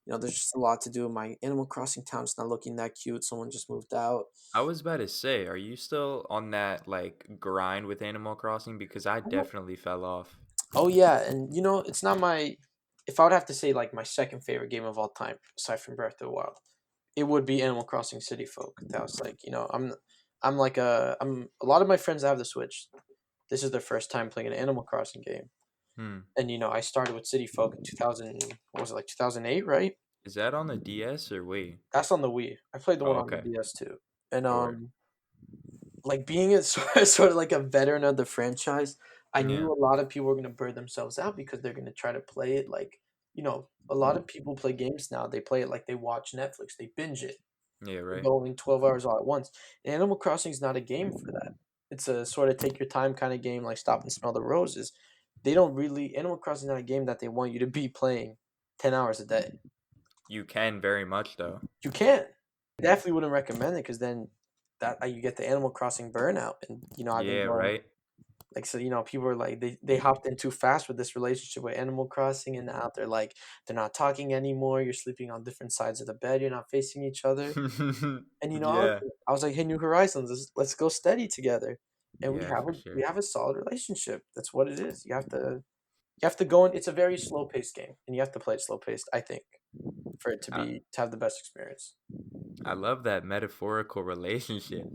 Speaker 3: there's just a lot to do. My Animal Crossing town's not looking that cute. Someone just moved out.
Speaker 2: I was about to say, are you still on that like grind with Animal Crossing? Because I definitely fell off.
Speaker 3: Oh yeah, and it's not my. If I would have to say like my second favorite game of all time, aside from Breath of the Wild, it would be Animal Crossing City Folk. That was like I'm like a lot of my friends that have the Switch. This is their first time playing an Animal Crossing game, and I started with City Folk in 2000. What was it, like 2008? Right?
Speaker 2: Is that on the DS or Wii?
Speaker 3: That's on the Wii. I played the
Speaker 2: Oh,
Speaker 3: one on the
Speaker 2: okay.
Speaker 3: DS too, and
Speaker 2: Word.
Speaker 3: like being sort of like a veteran of the franchise, I knew
Speaker 2: Yeah.
Speaker 3: a lot of people were gonna burn themselves out because they're gonna try to play it like a lot of people play games now. They play it like they watch Netflix. They binge it.
Speaker 2: Yeah,
Speaker 3: They're
Speaker 2: right.
Speaker 3: going 12 hours all at once. And Animal Crossing is not a game for that. It's a sort of take your time kind of game, like stop and smell the roses. They don't really Animal Crossing is not a game that they want you to be playing 10 hours a day.
Speaker 2: You can very much though.
Speaker 3: You can. I definitely wouldn't recommend it because then that you get the Animal Crossing burnout, and I've been
Speaker 2: Yeah,
Speaker 3: going
Speaker 2: right.
Speaker 3: like so people are like they hopped in too fast with this relationship with Animal Crossing, and now they're like they're not talking anymore. You're sleeping on different sides of the bed. You're not facing each other. And
Speaker 2: Yeah.
Speaker 3: I was like, hey, New Horizons, let's go steady together, and we
Speaker 2: Yeah,
Speaker 3: have
Speaker 2: for
Speaker 3: we
Speaker 2: sure.
Speaker 3: have a solid relationship. That's what it is. You have to go in. It's a very slow paced game, and you have to play it slow paced. I think for it
Speaker 2: I,
Speaker 3: to have the best experience.
Speaker 2: I love that metaphorical relationship.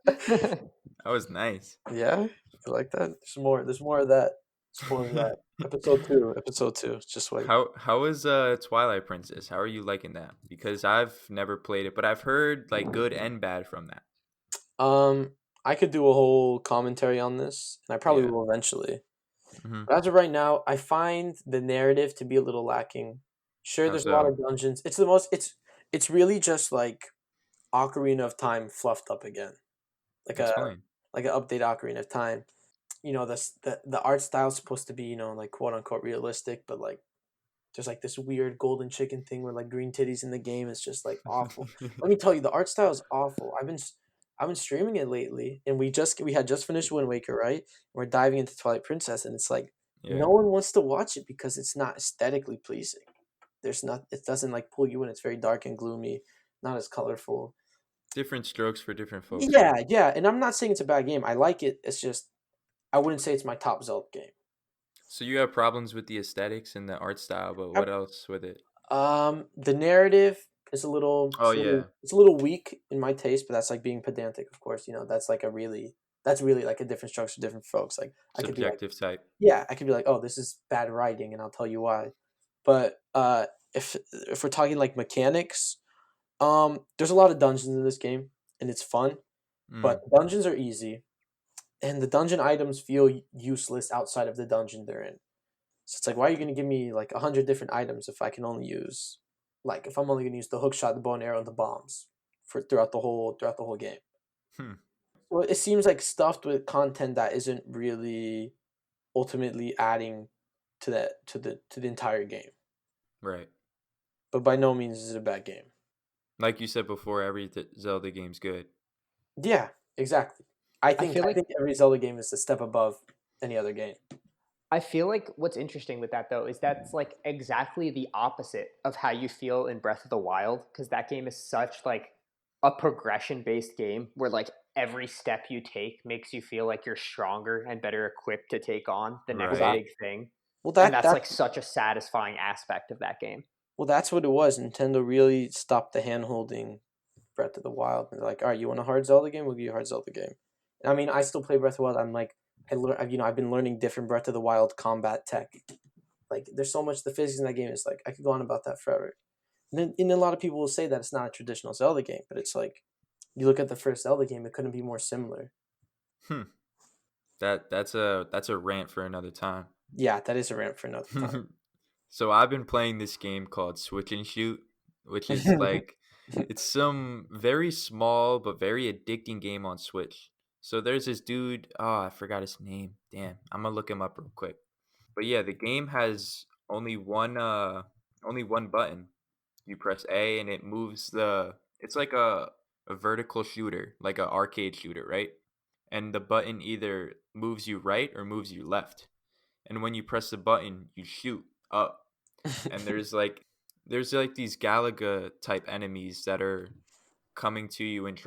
Speaker 2: That was nice.
Speaker 3: Yeah, you like that? There's more. There's more of that. There's more of that. Episode 2. Episode 2. Just wait.
Speaker 2: How is Twilight Princess? How are you liking that? Because I've never played it, but I've heard like good and bad from that.
Speaker 3: Um, I could do a whole commentary on this, and I probably
Speaker 2: Yeah.
Speaker 3: will eventually.
Speaker 2: Mm-hmm.
Speaker 3: But as of right now, I find the narrative to be a little lacking. Sure,
Speaker 2: How
Speaker 3: there's a lot
Speaker 2: so?
Speaker 3: of dungeons. It's the most. It's really just like Ocarina of Time fluffed up again, like a
Speaker 2: Explain.
Speaker 3: like an update Ocarina of Time. The art style's supposed to be like quote unquote realistic, but like there's like this weird golden chicken thing with like green titties in the game. It's just like awful. Let me tell you, the art style is awful. I've been streaming it lately, and we had just finished Wind Waker, right? We're diving into Twilight Princess, and it's like
Speaker 2: Yeah.
Speaker 3: no one wants to watch it because it's not aesthetically pleasing. It doesn't like pull you in. It's very dark and gloomy, not as colorful.
Speaker 2: Different strokes for different folks,
Speaker 3: Yeah,
Speaker 2: right?
Speaker 3: yeah, and I'm not saying it's a bad game. I like it. It's just I wouldn't say it's my top Zelda game.
Speaker 2: So you have problems with the aesthetics and the art style, but what else with it?
Speaker 3: The narrative is a little
Speaker 2: Oh yeah,
Speaker 3: it's a little weak in my taste, but that's like being pedantic, of course. That's like that's really like a different structure for different folks. Like I could be like,
Speaker 2: subjective type.
Speaker 3: yeah, I could be like, oh, this is bad writing, and I'll tell you why. But if we're talking like mechanics, there's a lot of dungeons in this game, and it's fun. But dungeons are easy. and the dungeon items feel useless outside of the dungeon they're in. So it's like, why are you going to give me like 100 different items if I can only use, like, if I'm only going to use the hook shot, the bow and arrow, and the bombs for throughout the whole game. Well, it seems like stuffed with content that isn't really ultimately adding to the entire game.
Speaker 2: Right.
Speaker 3: But by no means is it a bad game.
Speaker 2: Like you said before, every Zelda game's good.
Speaker 3: Yeah, exactly. I think every Zelda game is a step above any other game.
Speaker 4: I feel like what's interesting with that, though, is that's like exactly the opposite of how you feel in Breath of the Wild, because that game is such like a progression-based game where like every step you take makes you feel like you're stronger and better equipped to take on the next big thing.
Speaker 3: Well,
Speaker 4: and that's like such a satisfying aspect of that game.
Speaker 3: Well, that's what it was. Nintendo really stopped the hand-holding Breath of the Wild. They're like, all right, you want a hard Zelda game? We'll give you a hard Zelda game. I mean, I still play Breath of the Wild. I'm like, I've been learning different Breath of the Wild combat tech. Like, there's so much the physics in that game. It's like I could go on about that forever. And a lot of people will say that it's not a traditional Zelda game, but it's like, you look at the first Zelda game, it couldn't be more similar.
Speaker 2: That's a rant for another time.
Speaker 3: Yeah, that is a rant for another time.
Speaker 2: So I've been playing this game called Switch and Shoot, which is like, it's some very small but very addicting game on Switch. So there's this dude, I forgot his name. Damn, I'm gonna look him up real quick. But yeah, the game has only one button. You press A and it moves it's like a vertical shooter, like an arcade shooter, right? And the button either moves you right or moves you left. And when you press the button, you shoot up. And there's like these Galaga type enemies that are coming to you and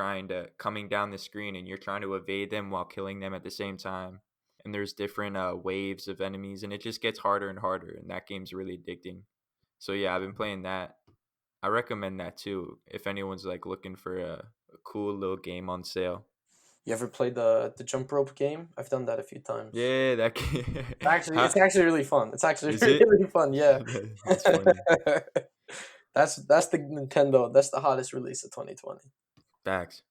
Speaker 2: coming down the screen, and you're trying to evade them while killing them at the same time. And there's different waves of enemies, and it just gets harder and harder, and that game's really addicting. So yeah, I've been playing that. I recommend that too if anyone's like looking for a cool little game on sale.
Speaker 3: You ever played the jump rope game? I've done that a few times.
Speaker 2: Yeah, that game.
Speaker 3: It's actually really fun. It's actually really fun. Yeah,
Speaker 2: that's funny.
Speaker 3: That's the Nintendo. That's the hottest release of 2020.
Speaker 2: Facts.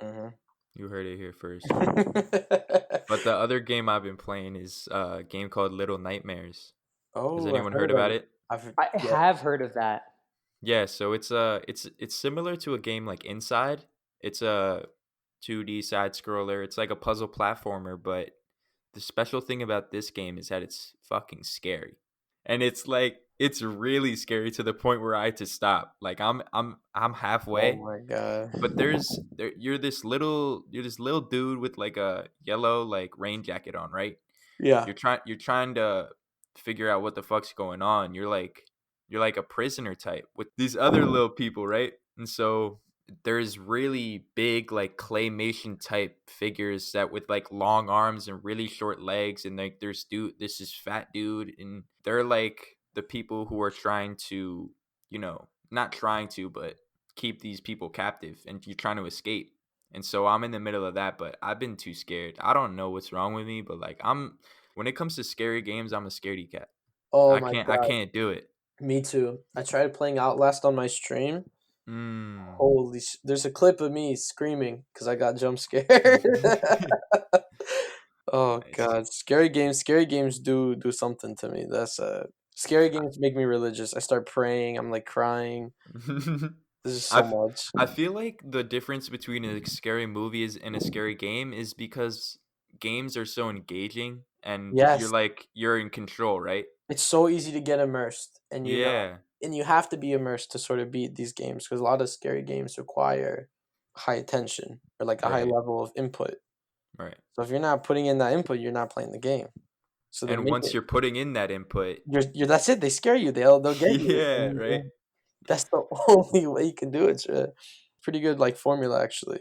Speaker 3: Mm-hmm.
Speaker 2: You heard it here first. But the other game I've been playing is a game called Little Nightmares.
Speaker 3: Oh,
Speaker 2: has anyone heard about it?
Speaker 4: I have heard of that.
Speaker 2: Yeah, so it's similar to a game like Inside. It's a 2D side scroller. It's like a puzzle platformer, but the special thing about this game is that it's fucking scary. And it's like, it's really scary to the point where I had to stop. Like I'm halfway.
Speaker 3: Oh my god.
Speaker 2: But you're this little dude with like a yellow like rain jacket on, right?
Speaker 3: Yeah.
Speaker 2: You're trying to figure out what the fuck's going on. You're like a prisoner type with these other little people, right? And so there's really big like claymation type figures that with like long arms and really short legs, and like this is fat dude, and they're like the people who are trying to, not trying to, but keep these people captive, and you're trying to escape. And so I'm in the middle of that, but I've been too scared. I don't know what's wrong with me, but like when it comes to scary games, I'm a scaredy cat.
Speaker 3: Oh
Speaker 2: my God. I can't do it.
Speaker 3: Me too. I tried playing Outlast on my stream. Holy there's a clip of me screaming because I got jump scared. Oh nice. God, scary games do something to me. That's scary games make me religious. I start praying. I'm like crying. This is so much.
Speaker 2: I feel like the difference between a scary movie and a scary game is because games are so engaging, and you're in control, right?
Speaker 3: It's so easy to get immersed, and and you have to be immersed to sort of beat these games, because a lot of scary games require high attention or like a high level of input.
Speaker 2: Right.
Speaker 3: So if you're not putting in that input, you're not playing the game. So
Speaker 2: and once you're putting in that input,
Speaker 3: you're that's it. They scare you. They'll get you.
Speaker 2: Yeah, right.
Speaker 3: That's the only way you can do it. It's a pretty good like formula, actually.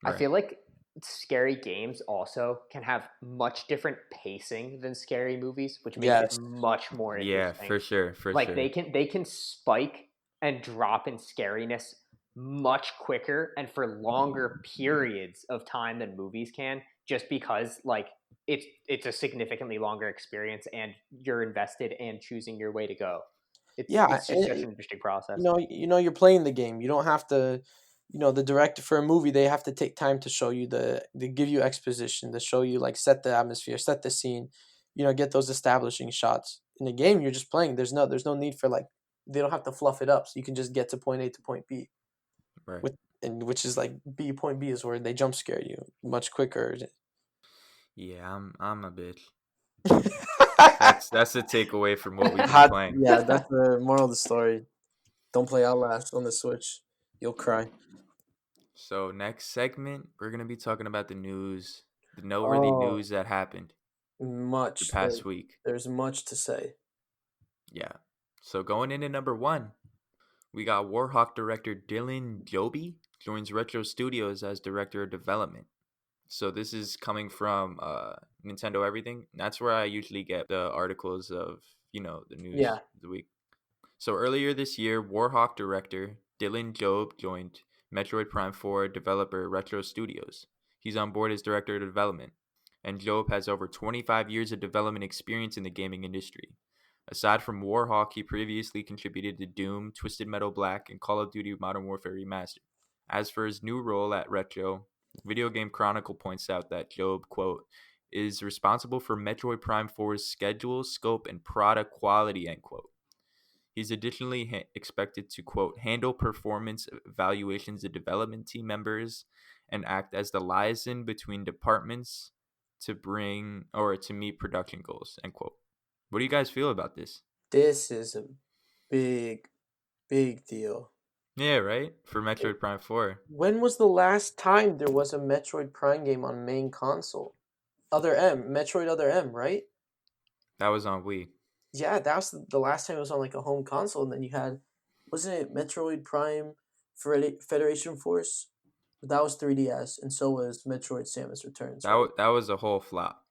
Speaker 4: Right. I feel like scary games also can have much different pacing than scary movies, which makes it much more interesting.
Speaker 2: Yeah, for sure.
Speaker 4: They can spike and drop in scariness much quicker and for longer periods of time than movies can, just because like it's a significantly longer experience and you're invested and choosing your way to go. It's just such an interesting process.
Speaker 3: You're playing the game. You don't have to the director for a movie, they have to take time to show you they give you exposition, to show you, like, set the atmosphere, set the scene, get those establishing shots. In a game, you're just playing. There's no need for, like, they don't have to fluff it up, so you can just get to point A to point B.
Speaker 2: Right.
Speaker 3: Which is like point B is where they jump scare you much quicker.
Speaker 2: Yeah, I'm a bitch. That's the takeaway from what we've been playing.
Speaker 3: Yeah, that's the moral of the story. Don't play Outlast on the Switch. You'll cry.
Speaker 2: So next segment, we're gonna be talking about the news, the noteworthy news that happened the past week.
Speaker 3: There's much to say.
Speaker 2: Yeah. So going into number 1, we got Warhawk director Dylan Joby joins Retro Studios as director of development. So this is coming from Nintendo Everything. That's where I usually get the articles of, the news of the week. So earlier this year, Warhawk director Dylan Job joined Metroid Prime 4 developer Retro Studios. He's on board as director of development, and Job has over 25 years of development experience in the gaming industry. Aside from Warhawk, he previously contributed to Doom, Twisted Metal Black, and Call of Duty Modern Warfare Remastered. As for his new role at Retro, Video Game Chronicle points out that Job, quote, is responsible for Metroid Prime 4's schedule, scope, and product quality, end quote. He's additionally expected to, quote, handle performance evaluations of development team members and act as the liaison between departments to meet production goals, end quote. What do you guys feel about this?
Speaker 3: This is a big, big deal.
Speaker 2: Yeah, right? For Metroid Prime 4.
Speaker 3: When was the last time there was a Metroid Prime game on main console? Metroid Other M, right?
Speaker 2: That was on Wii.
Speaker 3: Yeah, that was the last time it was on, like, a home console. And then you had, wasn't it Metroid Prime Federation Force? But that was 3DS, and so was Metroid Samus Returns.
Speaker 2: That was a whole flop.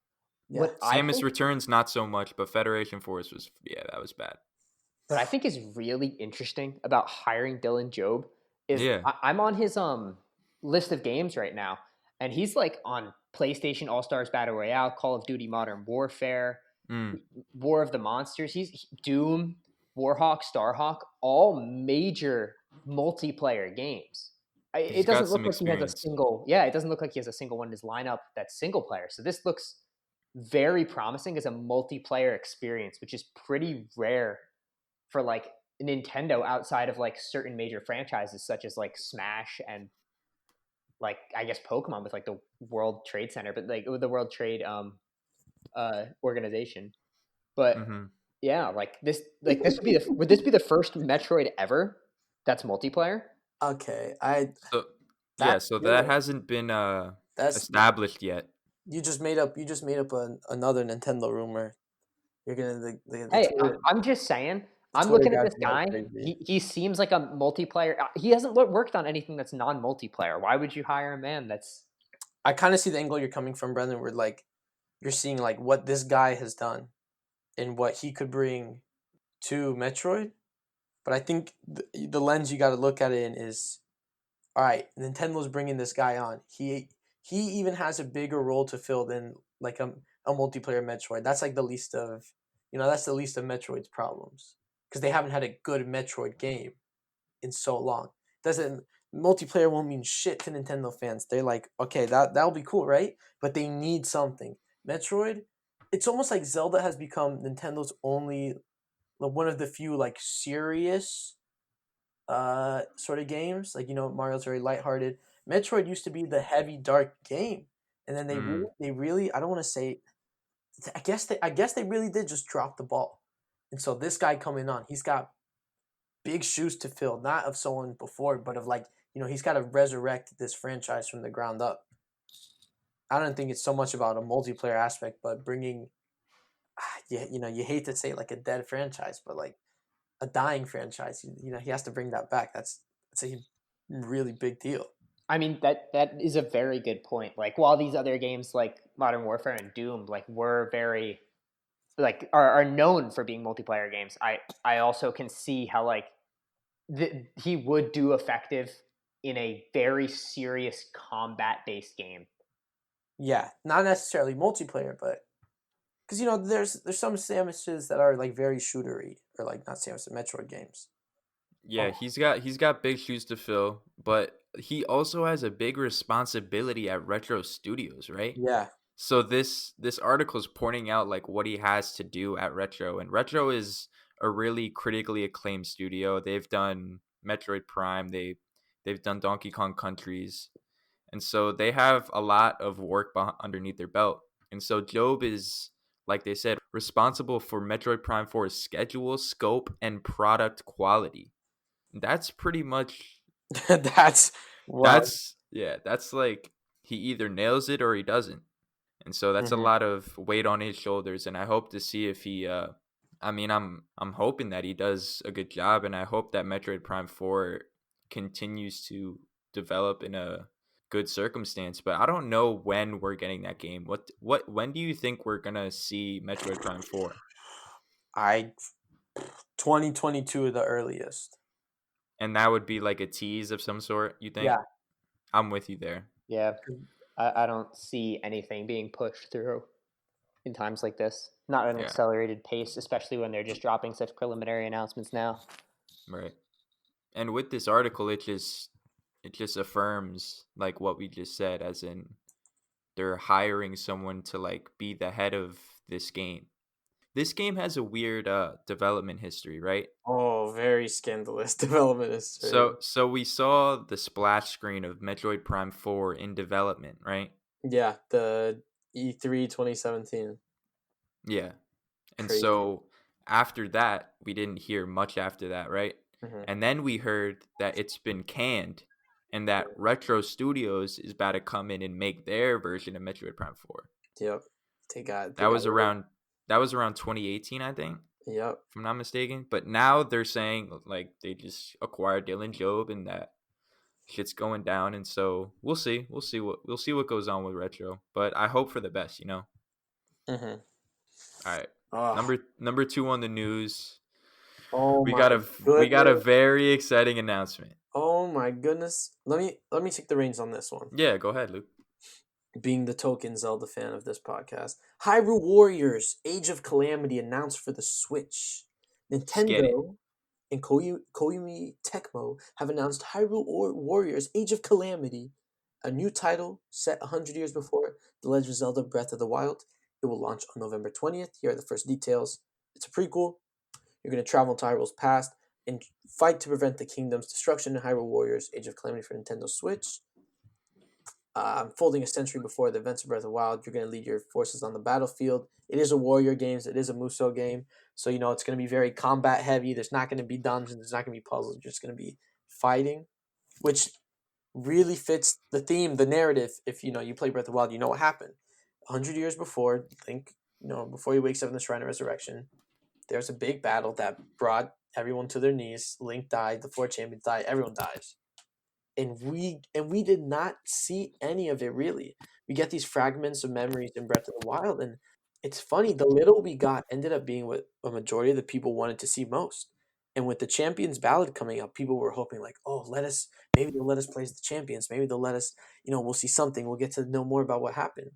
Speaker 3: Yeah.
Speaker 2: Samus Returns, not so much, but Federation Force that was bad.
Speaker 4: What I think is really interesting about hiring Dylan Job is I'm on his list of games right now, and he's like on PlayStation All-Stars Battle Royale, Call of Duty Modern Warfare, War of the Monsters. He's Doom, Warhawk, Starhawk, all major multiplayer games. It doesn't look like he has a single. Yeah, it doesn't look like he has a single one in his lineup that's single player. So this looks very promising as a multiplayer experience, which is pretty rare for like Nintendo outside of like certain major franchises such as like Smash and like I guess Pokemon with like the World Trade Center, but like with the World Trade organization. But yeah, like this would this be the first Metroid ever that's multiplayer?
Speaker 3: Okay,
Speaker 2: so that hasn't been established yet.
Speaker 3: You just made up another Nintendo rumor. You're gonna
Speaker 4: Hey, I'm just saying. I'm looking at this guy. He seems like a multiplayer. He hasn't worked on anything that's non-multiplayer. Why would you hire a man that's?
Speaker 3: I kind of see the angle you're coming from, Brendan. Where like you're seeing like what this guy has done and what he could bring to Metroid. But I think the lens you got to look at it in is, all right, Nintendo's bringing this guy on. He even has a bigger role to fill than like a multiplayer Metroid. That's like the least of Metroid's problems. Because they haven't had a good Metroid game in so long. Multiplayer won't mean shit to Nintendo fans. They're like, okay, that'll be cool, right? But they need something. Metroid, it's almost like Zelda has become Nintendo's only, one of the few like serious sort of games. Like, Mario's very lighthearted. Metroid used to be the heavy, dark game. And then they really, I don't want to say, I guess they really did just drop the ball. And so this guy coming on, he's got big shoes to fill, not of someone before, but of like, he's got to resurrect this franchise from the ground up. I don't think it's so much about a multiplayer aspect, but bringing, you hate to say like a dead franchise, but like a dying franchise, he has to bring that back. That's a really big deal.
Speaker 4: I mean, that is a very good point. Like, while these other games like Modern Warfare and Doom, like, were very like are known for being multiplayer games, I also can see how like he would do effective in a very serious combat based game.
Speaker 3: Yeah, not necessarily multiplayer, but because there's some Samuses that are like very shootery, or like not Samus, Metroid games.
Speaker 2: Yeah, he's got big shoes to fill, but he also has a big responsibility at Retro Studios, right?
Speaker 3: Yeah.
Speaker 2: So this article is pointing out like what he has to do at Retro, and Retro is a really critically acclaimed studio. They've done Metroid Prime, they've done Donkey Kong Countries, and so they have a lot of work underneath their belt. And so Job is, like they said, responsible for Metroid Prime 4's schedule, scope, and product quality. That's pretty much
Speaker 3: That's wow.
Speaker 2: that's like he either nails it or he doesn't. And so that's a lot of weight on his shoulders, and I hope to see if he I mean, I'm hoping that he does a good job, and I hope that Metroid Prime 4 continues to develop in a good circumstance, but I don't know when we're getting that game. What when do you think we're going to see Metroid Prime 4?
Speaker 3: 2022 the earliest.
Speaker 2: And that would be like a tease of some sort, you think?
Speaker 4: Yeah.
Speaker 2: I'm with you there.
Speaker 4: Yeah. I don't see anything being pushed through in times like this. Not at an accelerated pace, especially when they're just dropping such preliminary announcements now.
Speaker 2: Right. And with this article, it just affirms like what we just said, as in they're hiring someone to like be the head of this game. This game has a weird development history, right?
Speaker 3: Oh, very scandalous development history.
Speaker 2: So we saw the splash screen of Metroid Prime 4 in development, right?
Speaker 3: Yeah, the E3 2017.
Speaker 2: Yeah. And
Speaker 3: Crazy.
Speaker 2: so after that, we didn't hear much after that, right? And then we heard that it's been canned and that Retro Studios is about to come in and make their version of Metroid Prime 4.
Speaker 3: Yep.
Speaker 2: That was around 2018, I think.
Speaker 3: Yep.
Speaker 2: If I'm not mistaken. But now they're saying like they just acquired Dylan Job and that shit's going down, and so we'll see what goes on with Retro. But I hope for the best, you know.
Speaker 3: All
Speaker 2: right. Number 2 on the news.
Speaker 3: Oh,
Speaker 2: we got a very exciting announcement.
Speaker 3: Oh my goodness. Let me take the reins on this one.
Speaker 2: Yeah, go ahead, Luke.
Speaker 3: Being the token Zelda fan of this podcast, Hyrule Warriors Age of Calamity announced for the Switch. Nintendo and Koei Tecmo have announced Hyrule Warriors Age of Calamity, a new title set 100 years before The Legend of Zelda Breath of the Wild. It will launch on November 20th. Here are the first details. It's a prequel. You're going to travel to Hyrule's past and fight to prevent the kingdom's destruction in Hyrule Warriors Age of Calamity for Nintendo Switch. Folding a century before the events of Breath of the Wild, you're going to lead your forces on the battlefield. It is a warrior game. It is a Musou game. So, it's going to be very combat heavy. There's not going to be dungeons. There's not going to be puzzles. You're just going to be fighting, which really fits the theme, the narrative. If, you play Breath of the Wild, you know what happened. 100 years before, Link, before he wakes up in the Shrine of Resurrection, there's a big battle that brought everyone to their knees. Link died. The 4 champions died. Everyone dies. And we did not see any of it, really. We get these fragments of memories in Breath of the Wild, and it's funny, the little we got ended up being what a majority of the people wanted to see most. And with the Champions Ballad coming up, people were hoping like, oh, maybe they'll let us play as the champions. Maybe they'll let us, we'll see something. We'll get to know more about what happened.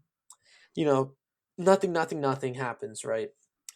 Speaker 3: Nothing happens, right?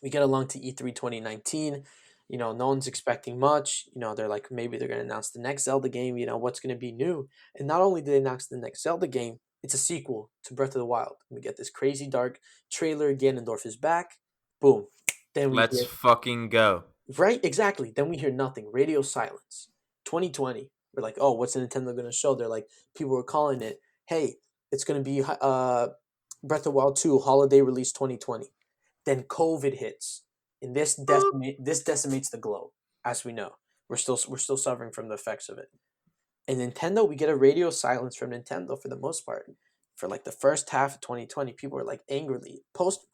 Speaker 3: We get along to E3 2019. No one's expecting much. They're like, maybe they're going to announce the next Zelda game. What's going to be new? And not only did they announce the next Zelda game, it's a sequel to Breath of the Wild. We get this crazy dark trailer. Ganondorf is back. Boom. Then
Speaker 2: Let's fucking go.
Speaker 3: Right? Exactly. Then we hear nothing. Radio silence. 2020. We're like, oh, what's Nintendo going to show? They're like, people were calling it, hey, it's going to be Breath of the Wild 2 holiday release 2020. Then COVID hits. And this decimates the globe, as we know. We're still suffering from the effects of it. And Nintendo, we get a radio silence from Nintendo for the most part. For like the first half of 2020, people were like angrily post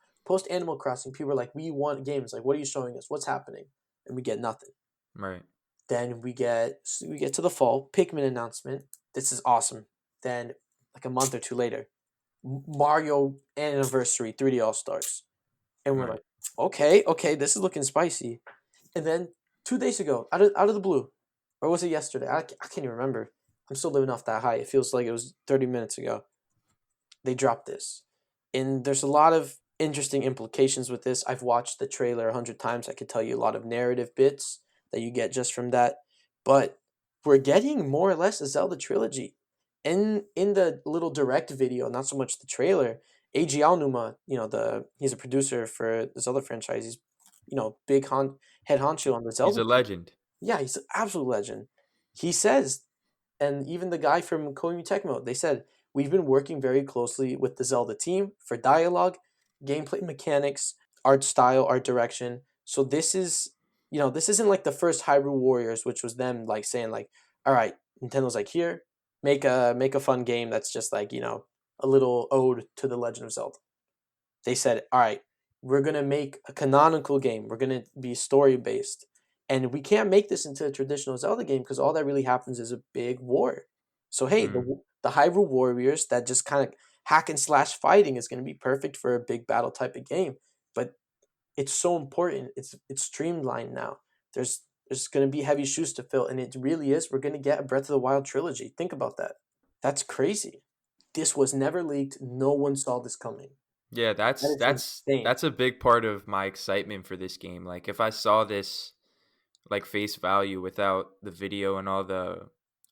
Speaker 3: Animal Crossing. People were like, "We want games. Like, what are you showing us? What's happening?" And we get nothing.
Speaker 2: Right.
Speaker 3: Then we get to the fall Pikmin announcement. This is awesome. Then like a month or two later, Mario Anniversary 3D All Stars, and we're like, okay, this is looking spicy. And then 2 days ago, out of the blue, or was it yesterday? I can't even remember. I'm still living off that high. It feels like it was 30 minutes ago. They dropped this. And there's a lot of interesting implications with this. I've watched the trailer 100 times. I could tell you a lot of narrative bits that you get just from that. But we're getting more or less a Zelda trilogy. in the little direct video, not so much the trailer, Eiji Aonuma, he's a producer for the Zelda franchise. He's, big head honcho on the
Speaker 2: He's
Speaker 3: Zelda.
Speaker 2: a legend.
Speaker 3: Yeah, he's an absolute legend. He says, and even the guy from Koei Tecmo, they said, we've been working very closely with the Zelda team for dialogue, gameplay mechanics, art style, art direction. So this is, this isn't like the first Hyrule Warriors, which was them like saying like, all right, Nintendo's like, here, make a fun game that's just like, a little ode to the Legend of Zelda. They said, all right, we're gonna make a canonical game. We're gonna be story based, and we can't make this into a traditional Zelda game because all that really happens is a big war. So hey, the Hyrule Warriors, that just kind of hack and slash fighting, is gonna be perfect for a big battle type of game. But it's so important. It's streamlined now. There's gonna be heavy shoes to fill, and it really is. We're gonna get a Breath of the Wild trilogy. Think about that. That's crazy. This was never leaked. No one saw this coming.
Speaker 2: Yeah, that's a big part of my excitement for this game. Like if I saw this like face value without the video and all the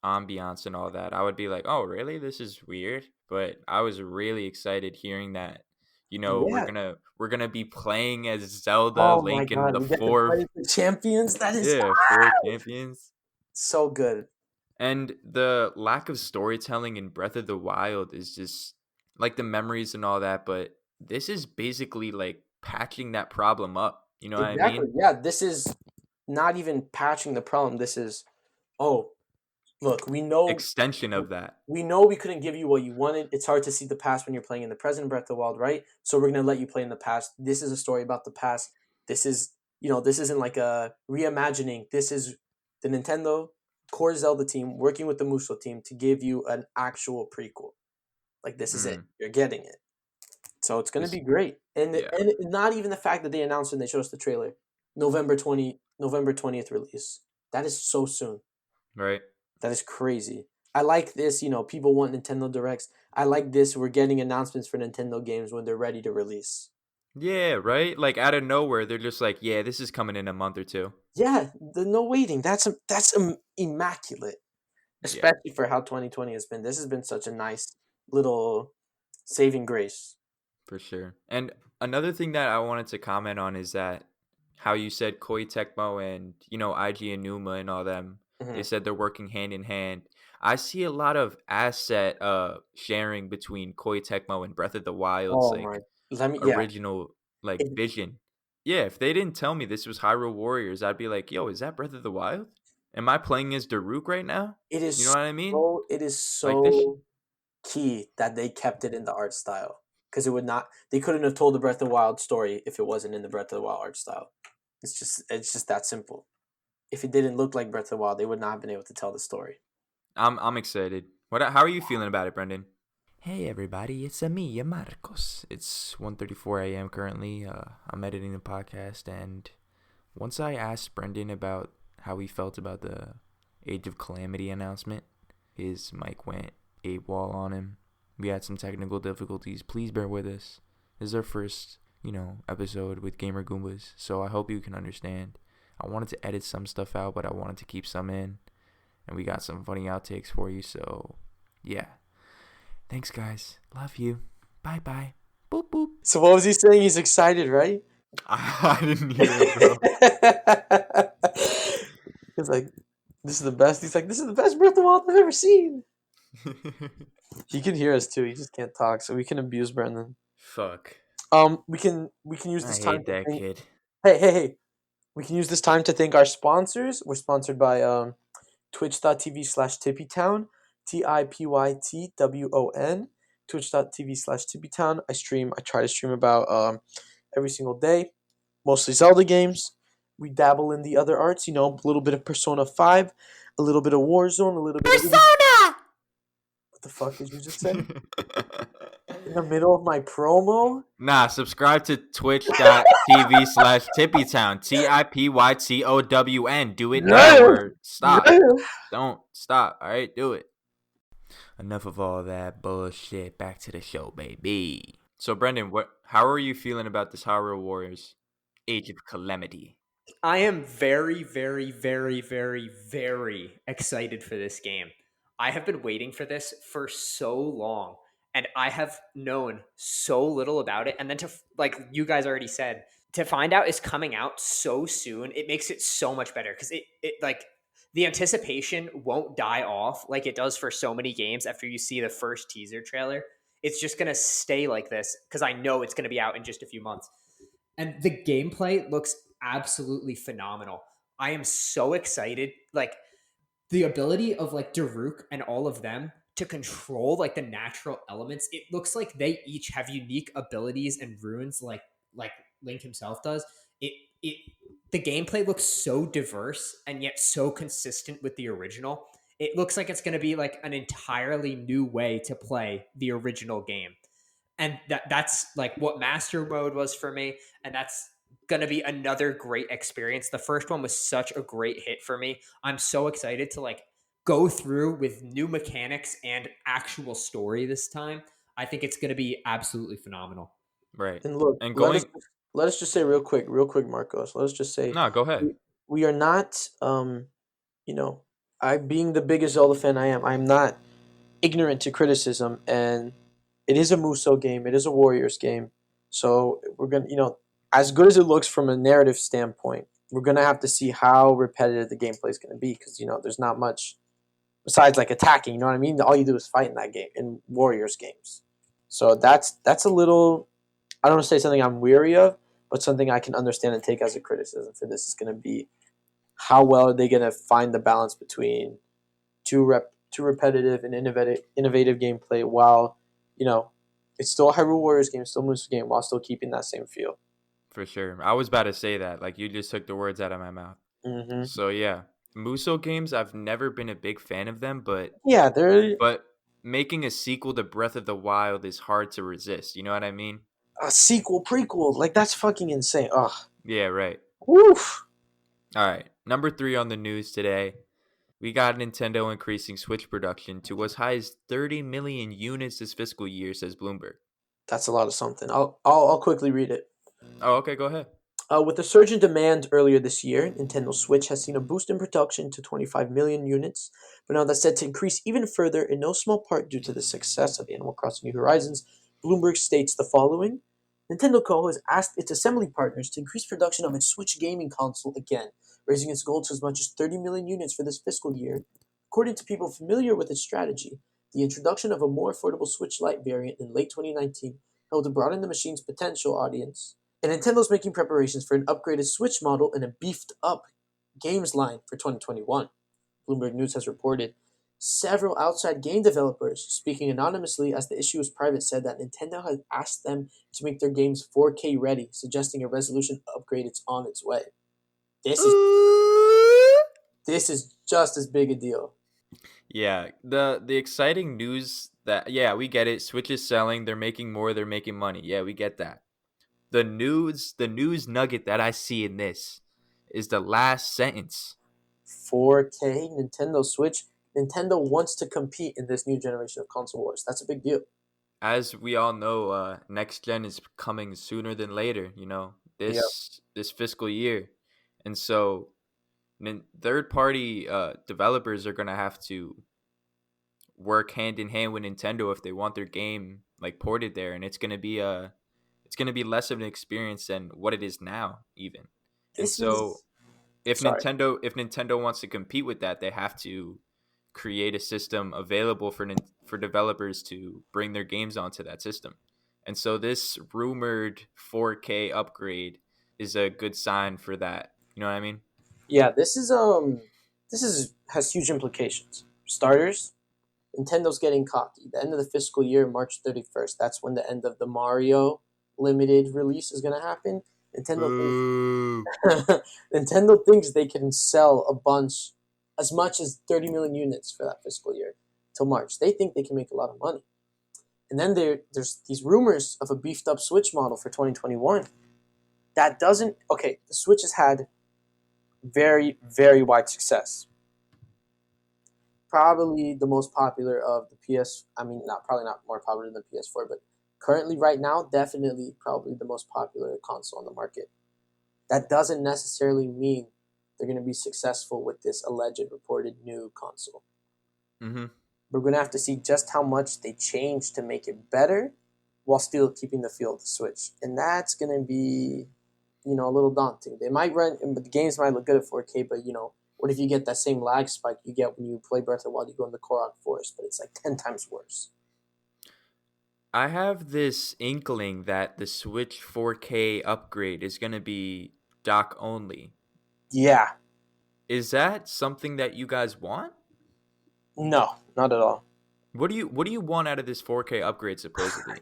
Speaker 2: ambiance and all that, I would be like, "Oh, really? This is weird." But I was really excited hearing that. We're gonna be playing as Zelda,
Speaker 3: Oh my
Speaker 2: Link, and
Speaker 3: god,
Speaker 2: the
Speaker 3: we get to play the champions. That is
Speaker 2: four champions.
Speaker 3: So good.
Speaker 2: And the lack of storytelling in Breath of the Wild is just like the memories and all that, but this is basically like patching that problem up. You know what I mean?
Speaker 3: Yeah, this is not even patching the problem. This is, look, we know
Speaker 2: extension of that.
Speaker 3: We know we couldn't give you what you wanted. It's hard to see the past when you're playing in the present Breath of the Wild, right? So we're gonna let you play in the past. This is a story about the past. This is, this isn't like a reimagining. This is the Nintendo core Zelda team working with the Musou team to give you an actual prequel. Like this is it. You're getting it. So it's gonna be great. And not even the fact that they announced and they showed us the trailer. November 20th release. That is so soon.
Speaker 2: Right.
Speaker 3: That is crazy. I like this, people want Nintendo Directs. I like this. We're getting announcements for Nintendo games when they're ready to release.
Speaker 2: Yeah, right? Like out of nowhere, they're just like, yeah, this is coming in a month or two.
Speaker 3: Yeah, the no waiting. That's immaculate. Especially for how 2020 has been. This has been such a nice little saving grace.
Speaker 2: For sure. And another thing that I wanted to comment on is that how you said Koei Tecmo and, IG and Numa and all them, they said they're working hand in hand. I see a lot of asset sharing between Koei Tecmo and Breath of the Wild's original vision. Yeah, if they didn't tell me this was Hyrule Warriors, I'd be like, yo, is that Breath of the Wild? Am I playing as Daruk right now?
Speaker 3: It is.
Speaker 2: You know what I mean?
Speaker 3: It is so key that they kept it in the art style, because they couldn't have told the Breath of the Wild story if it wasn't in the Breath of the Wild art style. It's just that simple. If it didn't look like Breath of the Wild, they would not have been able to tell the story.
Speaker 2: I'm excited. How are you feeling about it, Brendan? Hey everybody, it's me, Marcos. It's 1:34 a.m. currently. I'm editing the podcast, and once I asked Brendan about how he felt about the Age of Calamity announcement, his mic went AWOL on him. We had some technical difficulties. Please bear with us. This is our first, episode with Gamer Goombas, so I hope you can understand. I wanted to edit some stuff out, but I wanted to keep some in, and we got some funny outtakes for you, so yeah. Thanks, guys. Love you. Bye-bye. Boop, boop.
Speaker 3: So what was he saying? He's excited, right?
Speaker 2: I didn't hear it,
Speaker 3: bro. He's like, this is the best. He's like, this is the best Breath of the Wild I've ever seen. He can hear us too. He just can't talk, so we can abuse Brendan.
Speaker 2: Fuck.
Speaker 3: We can use this time.
Speaker 2: I hate that kid.
Speaker 3: Hey. We can use this time to thank our sponsors. We're sponsored by twitch.tv/tippytown, TIPYTWON, twitch.tv/tippytown. I try to stream about every single day, mostly Zelda games. We dabble in the other arts, a little bit of Persona 5, a little bit of Warzone, a little bit of Persona! What the fuck did you just say? In the middle of my promo?
Speaker 2: Nah, subscribe to twitch.tv/tippytown, TIPYTOWN. Do it now or stop. Don't stop, all right? Do it. Enough of all that bullshit. Back to the show, baby. So, Brendan, how are you feeling about this Hyrule Warriors Age of Calamity?
Speaker 4: I am very, very, very, very, very excited for this game. I have been waiting for this for so long, and I have known so little about it. And then to, like you guys already said, to find out it's coming out so soon, it makes it so much better, because it like the anticipation won't die off like it does for so many games after you see the first teaser trailer. It's just going to stay like this because I know it's going to be out in just a few months. And the gameplay looks absolutely phenomenal. I am so excited. Like, the ability of like Daruk and all of them to control like the natural elements. It looks like they each have unique abilities and runes, like Link himself does. It the gameplay looks so diverse and yet so consistent with the original. It looks like it's going to be like an entirely new way to play the original game. And that's like what Master Mode was for me, and that's going to be another great experience. The first one was such a great hit for me. I'm so excited to like go through with new mechanics and actual story this time. I think it's going to be absolutely phenomenal.
Speaker 2: Right.
Speaker 3: And look,
Speaker 2: And
Speaker 3: let us just say real quick, Marcos. Let us just say
Speaker 2: no, go ahead.
Speaker 3: we are not you know, I being the biggest Zelda fan I'm not ignorant to criticism, and it is a Muso game, it is a Warriors game. So we're gonna, as good as it looks from a narrative standpoint, we're gonna have to see how repetitive the gameplay is gonna be, because there's not much besides like attacking. You know what I mean? All you do is fight in that game in Warriors games. So that's a little, I don't want to say something I'm weary of, but something I can understand and take as a criticism for this is going to be how well are they going to find the balance between too repetitive and innovative gameplay while it's still a Hyrule Warriors game, still Moose game, while still keeping that same feel.
Speaker 2: For sure. I was about to say that. Like, you just took the words out of my mouth.
Speaker 3: Mm-hmm.
Speaker 2: So yeah, Muso games. I've never been a big fan of them, but
Speaker 3: Yeah, they're
Speaker 2: making a sequel to Breath of the Wild is hard to resist. You know what I mean?
Speaker 3: a sequel, prequel, like that's fucking insane. Ugh.
Speaker 2: Yeah, right.
Speaker 3: Woof.
Speaker 2: All right. Number 3 on the news today. We got Nintendo increasing Switch production to as high as 30 million units this fiscal year, says Bloomberg.
Speaker 3: That's a lot of something. I'll quickly read it.
Speaker 2: Oh, okay, go ahead.
Speaker 3: With the surge in demand earlier this year, Nintendo Switch has seen a boost in production to 25 million units, but now that's set to increase even further, in no small part due to the success of Animal Crossing New Horizons. Bloomberg states the following: Nintendo Co. has asked its assembly partners to increase production of its Switch gaming console again, raising its goal to as much as 30 million units for this fiscal year. According to people familiar with its strategy, the introduction of a more affordable Switch Lite variant in late 2019 helped to broaden the machine's potential audience, and Nintendo's making preparations for an upgraded Switch model and a beefed up games line for 2021. Bloomberg News has reported several outside game developers, speaking anonymously as the issue was private, said that Nintendo has asked them to make their games 4K ready, suggesting a resolution upgrade is on its way. This is just as big a deal.
Speaker 2: Yeah, the exciting news that, yeah, we get it. Switch is selling, they're making more, they're making money. Yeah, we get that. The news nugget that I see in this is the last sentence.
Speaker 3: 4K Nintendo Switch. Nintendo wants to compete in this new generation of console wars. That's a big deal.
Speaker 2: As we all know, next gen is coming sooner than later.
Speaker 3: Yep.
Speaker 2: This fiscal year, and so third party developers are gonna have to work hand in hand with Nintendo if they want their game like ported there, and it's gonna be less of an experience than what it is now, even. And
Speaker 3: This
Speaker 2: so
Speaker 3: is
Speaker 2: if
Speaker 3: sorry.
Speaker 2: Nintendo wants to compete with that, they have to create a system available for developers to bring their games onto that system. And so this rumored 4K upgrade is a good sign for that. You know what I mean?
Speaker 3: Yeah, this is has huge implications. Starters, Nintendo's getting cocky. The end of the fiscal year, March 31st. That's when the end of the Mario limited release is gonna happen. Nintendo
Speaker 2: Boo.
Speaker 3: thinks Nintendo thinks they can sell a bunch, as much as 30 million units for that fiscal year till March. They think they can make a lot of money. And then there's these rumors of a beefed up Switch model for 2021. That doesn't okay. The Switch has had very, very wide success. Probably the most popular of the PS. I mean, probably not more popular than the PS4, but currently, right now, definitely probably the most popular console on the market. That doesn't necessarily mean they're going to be successful with this alleged reported new console.
Speaker 2: Mm-hmm.
Speaker 3: We're going to have to see just how much they change to make it better while still keeping the feel of the Switch. And that's going to be, a little daunting. They might run, but the games might look good at 4K, but, what if you get that same lag spike you get when you play Breath of the Wild, you go in the Korok Forest, but it's like 10 times worse.
Speaker 2: I have this inkling that the Switch 4K upgrade is going to be dock only.
Speaker 3: Yeah.
Speaker 2: Is that something that you guys want?
Speaker 3: No, not at all.
Speaker 2: What do you want out of this 4K upgrade supposedly?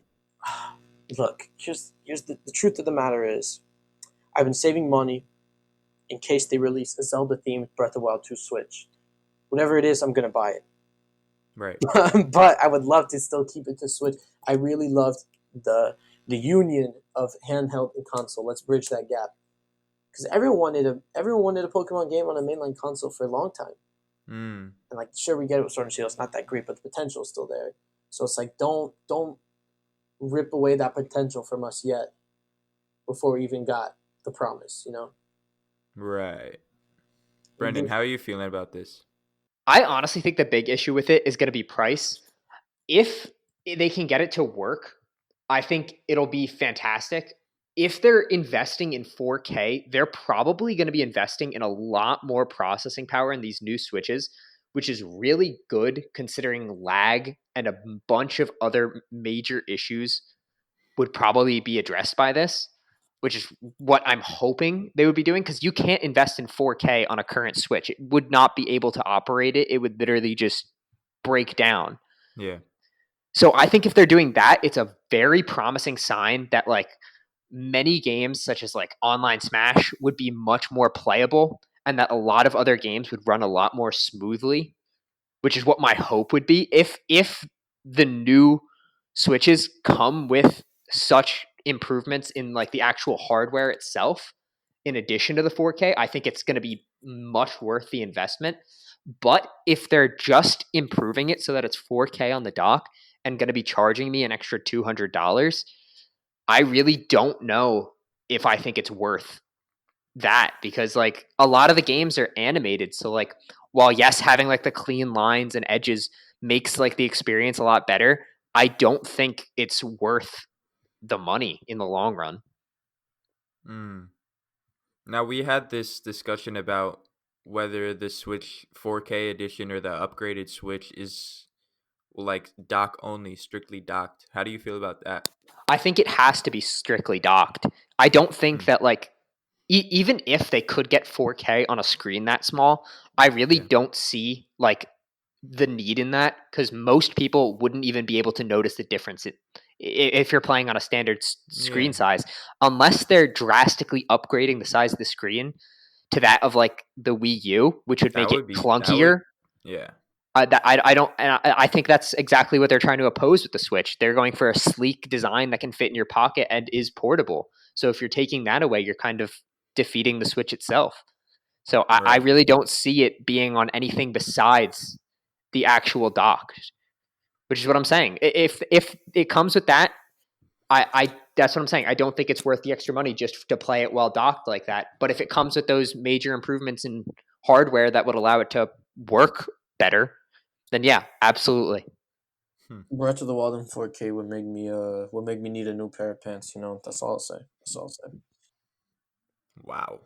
Speaker 3: Look, here's the truth of the matter is, I've been saving money in case they release a Zelda-themed Breath of the Wild 2 Switch. Whatever it is, I'm going to buy it.
Speaker 2: Right.
Speaker 3: But I would love to still keep it to Switch. I really loved the union of handheld and console. Let's bridge that gap. Because everyone wanted a Pokemon game on a mainline console for a long time.
Speaker 2: Mm.
Speaker 3: And like, sure, we get it with Sword and Shield. It's not that great, but the potential is still there. So it's like, don't rip away that potential from us yet before we even got the promise,
Speaker 2: Right. Brendan, how are you feeling about this?
Speaker 4: I honestly think the big issue with it is going to be price. If they can get it to work, I think it'll be fantastic. If they're investing in 4K, they're probably going to be investing in a lot more processing power in these new Switches, which is really good considering lag and a bunch of other major issues would probably be addressed by this, which is what I'm hoping they would be doing, because you can't invest in 4K on a current Switch. It would not be able to operate it. It would literally just break down.
Speaker 2: Yeah.
Speaker 4: So I think if they're doing that, it's a very promising sign that like many games such as like online Smash would be much more playable, and that a lot of other games would run a lot more smoothly, which is what my hope would be if the new Switches come with such improvements in like the actual hardware itself in addition to the 4K. I think it's going to be much worth the investment. But if they're just improving it so that it's 4K on the dock and going to be charging me an extra $200, I really don't know if I think it's worth that, because like a lot of the games are animated. So like, while yes, having like the clean lines and edges makes like the experience a lot better, I don't think it's worth the money in the long run.
Speaker 2: Mm. Now, we had this discussion about whether the Switch 4K edition or the upgraded Switch is like dock only, strictly docked. How do you feel about that?
Speaker 4: I think it has to be strictly docked. I don't think
Speaker 2: Hmm.
Speaker 4: that like even if they could get 4K on a screen that small, I really
Speaker 2: Yeah.
Speaker 4: don't see like the need in that, because most people wouldn't even be able to notice the difference if you're playing on a standard
Speaker 2: Yeah.
Speaker 4: screen size, unless they're drastically upgrading the size of the screen to that of like the Wii U, which would
Speaker 2: That
Speaker 4: make it
Speaker 2: would be
Speaker 4: clunkier.
Speaker 2: yeah.
Speaker 4: I don't, and I think that's exactly what they're trying to oppose with the Switch. They're going for a sleek design that can fit in your pocket and is portable. So if you're taking that away, you're kind of defeating the Switch itself. So I
Speaker 2: Right.
Speaker 4: really don't see it being on anything besides the actual dock, which is what I'm saying. If it comes with that, I that's what I'm saying. I don't think it's worth the extra money just to play it while docked like that. But if it comes with those major improvements in hardware that would allow it to work better, then yeah, absolutely.
Speaker 3: Breath of the Wild in 4K would make me need a new pair of pants. That's all I'll say. That's all I'll say.
Speaker 2: Wow.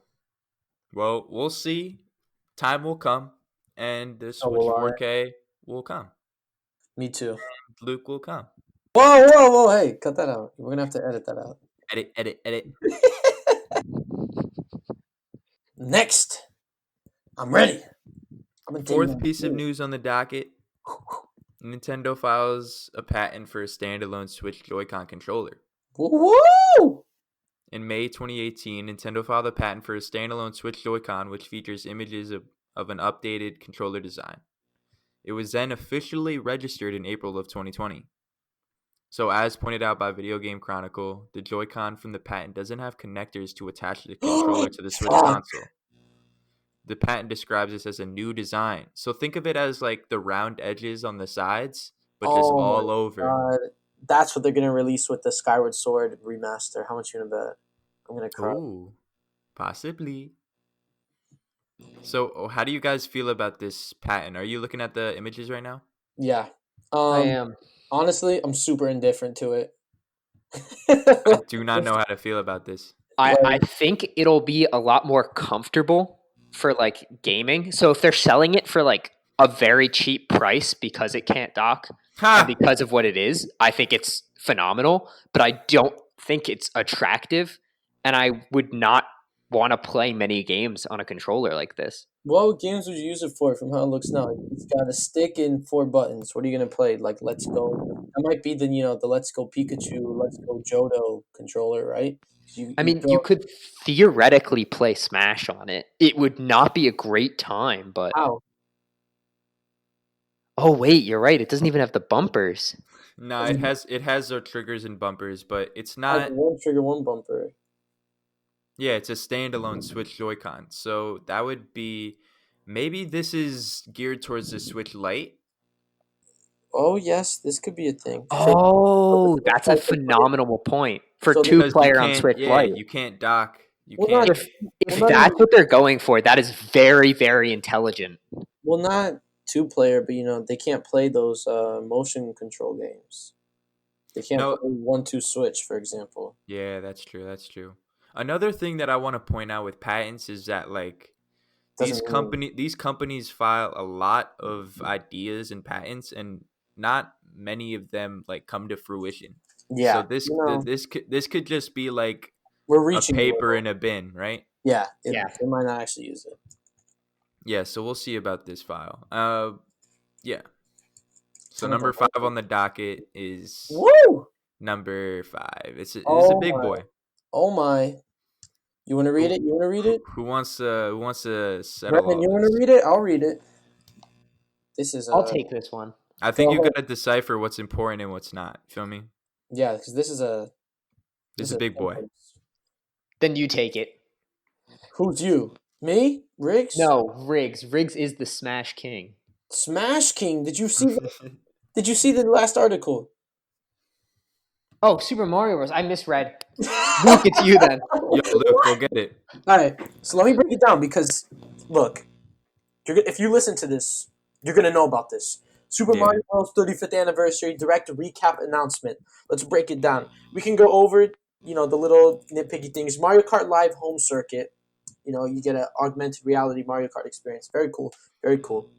Speaker 2: Well, we'll see. Time will come, and the
Speaker 3: Oh,
Speaker 2: Switch
Speaker 3: will I?
Speaker 2: 4K will come.
Speaker 3: Me too.
Speaker 2: Luke will come.
Speaker 3: Whoa, whoa, whoa! Hey, cut that out. We're gonna have to edit that out.
Speaker 2: Edit, edit, edit.
Speaker 3: Next, I'm ready. I'm gonna take
Speaker 2: Fourth
Speaker 3: my
Speaker 2: piece of
Speaker 3: pick.
Speaker 2: news on the docket. Nintendo files a patent for a standalone Switch Joy-Con controller.
Speaker 3: Woo!
Speaker 2: In May 2018, Nintendo filed a patent for a standalone Switch Joy-Con, which features images of an updated controller design. It was then officially registered in April of 2020. So, as pointed out by Video Game Chronicle, the Joy-Con from the patent doesn't have connectors to attach the controller to the Switch
Speaker 3: Fuck.
Speaker 2: console. The patent describes this as a new design. So think of it as like the round edges on the sides, but just
Speaker 3: Oh my
Speaker 2: all over.
Speaker 3: god. That's what they're gonna release with the Skyward Sword remaster. How much you gonna bet? I'm gonna cry.
Speaker 2: Ooh, possibly. So, how do you guys feel about this patent? Are you looking at the images right now?
Speaker 3: Yeah.
Speaker 4: I am.
Speaker 3: Honestly, I'm super indifferent to it.
Speaker 2: I do not know how to feel about this.
Speaker 4: I think it'll be a lot more comfortable for like gaming. So if they're selling it for like a very cheap price because it can't dock and
Speaker 2: Ha!
Speaker 4: because of what it is, I think it's phenomenal. But I don't think it's attractive, and I would not want to play many games on a controller like this.
Speaker 3: What games would you use it for from how it looks now? It's got a stick and 4 buttons. What are you gonna play? Like Let's Go. That might be the Let's Go Pikachu, Let's Go Johto controller, right?
Speaker 4: I
Speaker 3: You
Speaker 4: mean, you
Speaker 3: throw
Speaker 4: could theoretically play Smash on it. It would not be a great time, but
Speaker 3: out.
Speaker 4: oh wait, you're right. It doesn't even have the bumpers.
Speaker 2: Nah, it has their triggers and bumpers, but it's
Speaker 3: Has
Speaker 2: not.
Speaker 3: one trigger, one bumper.
Speaker 2: Yeah, it's a standalone Switch Joy-Con. So that would be maybe this is geared towards the Switch Lite.
Speaker 3: Oh yes, this could be a thing.
Speaker 4: Oh, that's a phenomenal point for
Speaker 3: So
Speaker 4: two
Speaker 2: Because you
Speaker 4: player on
Speaker 2: can't,
Speaker 4: Switch
Speaker 2: yeah,
Speaker 4: Lite.
Speaker 2: you can't dock. You
Speaker 3: well not
Speaker 2: can't.
Speaker 4: If
Speaker 3: well not
Speaker 4: that's
Speaker 3: even
Speaker 4: what they're going for, that is very, very intelligent.
Speaker 3: well not 2 player, but they can't play those motion control games. They can't play
Speaker 2: No,
Speaker 3: 1-2 switch, for example.
Speaker 2: yeah, that's true. That's true. Another thing that I want to point out with patents is that like
Speaker 3: Doesn't mean
Speaker 2: these companies file a lot of ideas and patents, and not many of them like come to fruition. So
Speaker 3: yeah.
Speaker 2: this could just be like
Speaker 3: We're
Speaker 2: a
Speaker 3: reaching a
Speaker 2: paper
Speaker 3: little.
Speaker 2: in a bin, right?
Speaker 3: Yeah,
Speaker 4: Yeah.
Speaker 3: they might not actually use it.
Speaker 2: Yeah, so we'll see about this file. Yeah. So
Speaker 3: Kind of
Speaker 2: number
Speaker 3: a
Speaker 2: 5 on the docket is
Speaker 3: Woo!
Speaker 2: number 5. It's a
Speaker 3: Oh
Speaker 2: big
Speaker 3: my!
Speaker 2: boy.
Speaker 3: Oh my! You want to read
Speaker 2: Who
Speaker 3: it? You want to read it?
Speaker 2: who wants to settle
Speaker 3: Brendan,
Speaker 2: all
Speaker 3: you want to
Speaker 2: this?
Speaker 3: read it? I'll read it. This is
Speaker 4: I'll take this one.
Speaker 2: I think
Speaker 3: go
Speaker 2: you
Speaker 3: ahead.
Speaker 2: gotta decipher what's important and what's not. Feel me?
Speaker 3: Yeah, because this is a
Speaker 2: This
Speaker 3: this
Speaker 2: is a
Speaker 3: is
Speaker 2: big boy.
Speaker 4: Then you take it.
Speaker 3: Who's you? Me? Riggs?
Speaker 4: No, Riggs. Riggs is the Smash King.
Speaker 3: Smash King. Did you see? Did you see the last article?
Speaker 4: Oh, Super Mario Bros. I misread. Luke, it's you then.
Speaker 2: Yo, Luke, go get it.
Speaker 3: All right, so let me break it down because look, if you listen to this, you're gonna know about this. Super
Speaker 2: Yeah.
Speaker 3: Mario Bros. 35th anniversary direct recap announcement. Let's break it down. We can go over the little nitpicky things. Mario Kart Live Home Circuit. You get an augmented reality Mario Kart experience. Very cool. Very cool.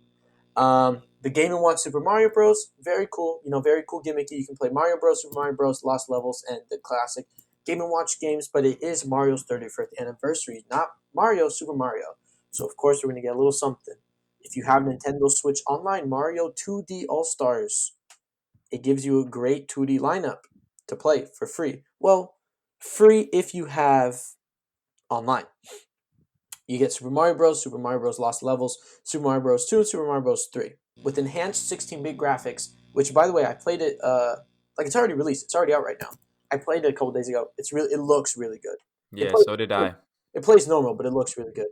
Speaker 3: The Game and Watch Super Mario Bros. Very cool. Very cool gimmicky. You can play Mario Bros, Super Mario Bros, Lost Levels, and the classic Game and Watch games. But it is Mario's 35th anniversary, not Mario Super Mario. So of course we're gonna get a little something. If you have Nintendo Switch Online, Mario 2D All Stars. It gives you a great 2D lineup to play for free. Well, free if you have online. You get Super Mario Bros., Super Mario Bros. Lost Levels, Super Mario Bros. 2, and Super Mario Bros. 3 with enhanced 16-bit graphics. Which, by the way, I played it. It's already released. It's already out right now. I played it a couple days ago. It looks really good.
Speaker 2: Yeah, so did I.
Speaker 3: It plays normal, but it looks really good.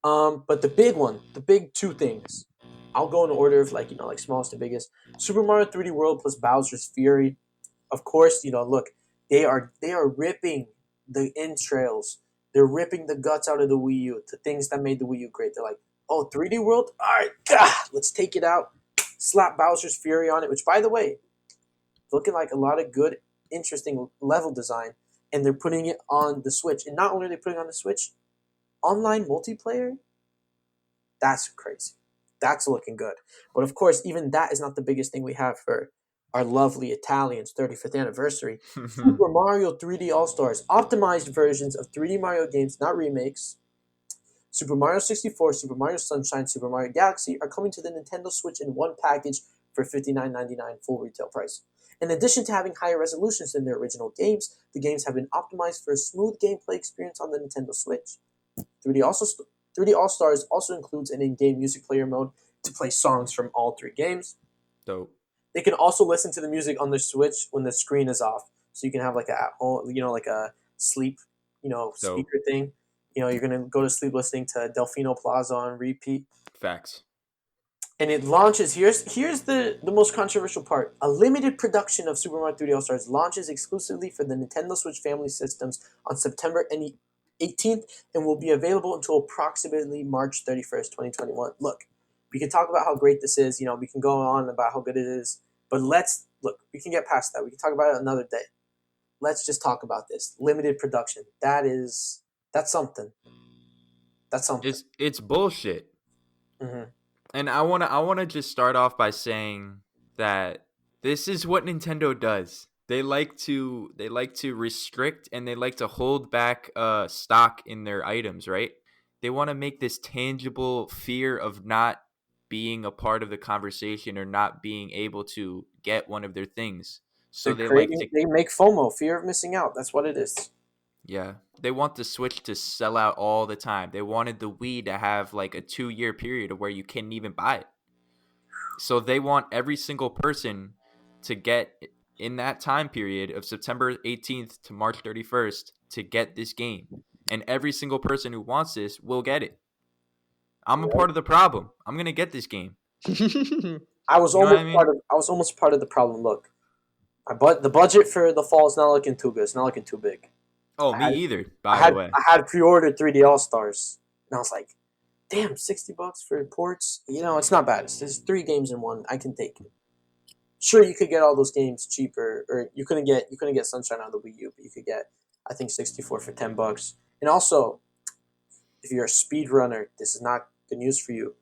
Speaker 3: But the big one, the big 2 things. I'll go in order of like smallest to biggest. Super Mario 3D World plus Bowser's Fury. Of course, look, they are ripping the entrails. They're ripping the guts out of the Wii U, the things that made the Wii U great. They're like, oh, 3D World? All right, let's take it out. Slap Bowser's Fury on it, which, by the way, looking like a lot of good, interesting level design. And they're putting it on the Switch. And not only are they putting it on the Switch, online multiplayer, that's crazy. That's looking good. But of course, even that is not the biggest thing we have for our lovely Italians' 35th anniversary. Super Mario 3D All Stars, optimized versions of 3D Mario games, not remakes. Super Mario 64, Super Mario Sunshine, Super Mario Galaxy are coming to the Nintendo Switch in one package for $59.99 full retail price. In addition to having higher resolutions than their original games, the games have been optimized for a smooth gameplay experience on the Nintendo Switch. 3D All Stars also includes an in-game music player mode to play songs from all 3 games.
Speaker 2: Dope.
Speaker 3: They can also listen to the music on the Switch when the screen is off, so you can have like a at home, like a sleep, speaker thing. You're gonna go to sleep listening to Delfino Plaza on repeat.
Speaker 2: Facts.
Speaker 3: And it launches. Here's the most controversial part. A limited production of Super Mario 3D All Stars launches exclusively for the Nintendo Switch family systems on September 18th and will be available until approximately March 31st, 2021. Look, We can talk about how great this is. We can go on about how good it is. But let's look. We can get past that. We can talk about it another day. Let's just talk about this limited production. That's something. That's something.
Speaker 2: It's bullshit.
Speaker 3: Mm-hmm.
Speaker 2: And I wanna just start off by saying that this is what Nintendo does. They like to restrict and they like to hold back stock in their items, right? They want to make this tangible fear of not being a part of the conversation or not being able to get one of their things. So they like to
Speaker 3: They make FOMO, fear of missing out. That's what it is.
Speaker 2: Yeah. They want the Switch to sell out all the time. They wanted the Wii to have like a 2-year period of where you couldn't even buy it. So they want every single person to get in that time period of September 18th to March 31st to get this game. And every single person who wants this will get it. I'm a part of the problem. I'm going to get this game.
Speaker 3: I was almost part of the problem. Look, the budget for the fall is not looking too good. It's not looking too big.
Speaker 2: Oh, me either, by the way.
Speaker 3: I had pre-ordered 3D All-Stars, and I was like, damn, $60 for ports? It's not bad. There's 3 games in one. I can take it. Sure, you could get all those games cheaper, or you couldn't get Sunshine on the Wii U, but you could get, I think, 64 for $10. And also, if you're a speedrunner, this is not good news for you.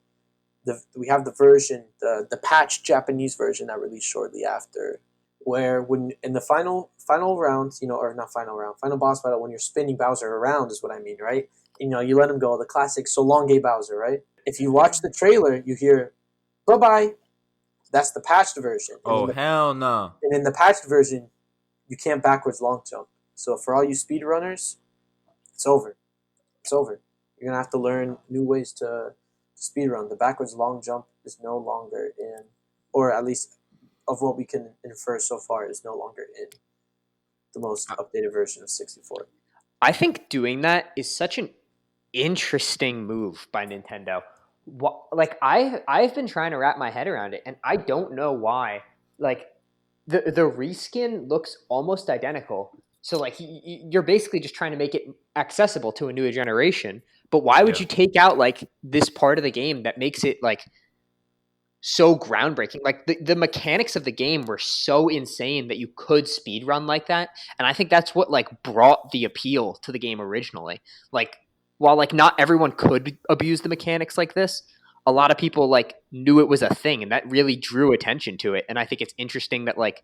Speaker 3: We have the version, the patched Japanese version that released shortly after, where when in the final rounds, or not final round, final boss battle, when you're spinning Bowser around is what I mean, right? You let him go, the classic So Long Gay Bowser, right? If you watch the trailer, you hear, bye-bye. That's the patched version.
Speaker 2: Hell no.
Speaker 3: And in the patched version, you can't backwards long jump. So for all you speedrunners, it's over. It's over. You're going to have to learn new ways to speedrun. The backwards long jump is no longer in, or at least of what we can infer so far, is no longer in the most updated version of 64.
Speaker 4: I think doing that is such an interesting move by Nintendo. Like I've been trying to wrap my head around it, and I don't know why. Like the reskin looks almost identical. So like you're basically just trying to make it accessible to a newer generation. But why would you take out like this part of the game that makes it like so groundbreaking? Like the mechanics of the game were so insane that you could speed run like that, and I think that's what like brought the appeal to the game originally. Like while like not everyone could abuse the mechanics like this, a lot of people like knew it was a thing, and that really drew attention to it. And I think it's interesting that like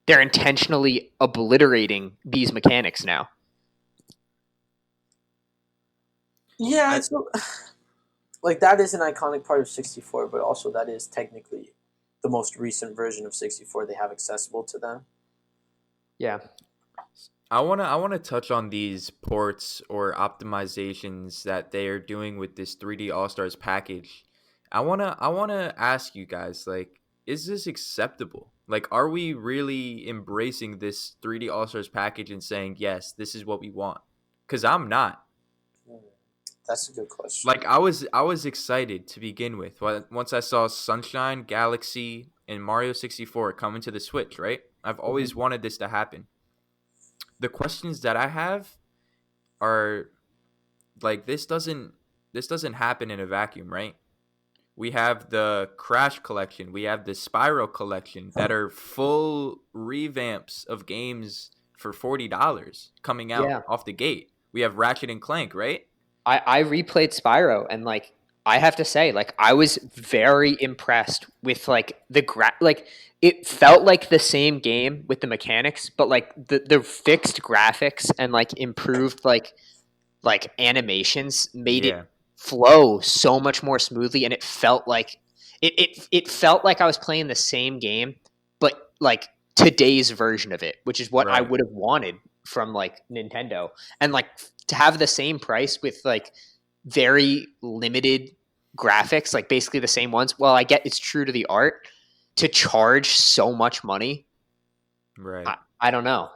Speaker 4: they're intentionally obliterating these mechanics now.
Speaker 3: Yeah, it's like that is an iconic part of 64, but also that is technically the most recent version of 64 they have accessible to them.
Speaker 4: Yeah.
Speaker 2: I wanna touch on these ports or optimizations that they are doing with this 3D All Stars package. I wanna ask you guys, like, is this acceptable? Like, are we really embracing this 3D All Stars package and saying yes, this is what we want? Because I'm not.
Speaker 3: That's a good question.
Speaker 2: Like I was excited to begin with. Once I saw Sunshine, Galaxy, and Mario 64 coming to the Switch, right? I've always wanted this to happen. The questions that I have are like this doesn't happen in a vacuum, right? We have the Crash collection, we have the Spyro collection that are full revamps of games for $40 coming out off the gate. We have Ratchet and Clank, right?
Speaker 4: I replayed Spyro, and like I have to say, like I was very impressed with like like it felt like the same game with the mechanics, but like the fixed graphics and like improved like animations made it flow so much more smoothly, and it felt like it felt like I was playing the same game, but like today's version of it, which is what I would have wanted from like Nintendo. And like to have the same price with like very limited graphics, like basically the same ones. Well, I get it's true to the art, to charge so much money.
Speaker 2: Right.
Speaker 4: I don't know.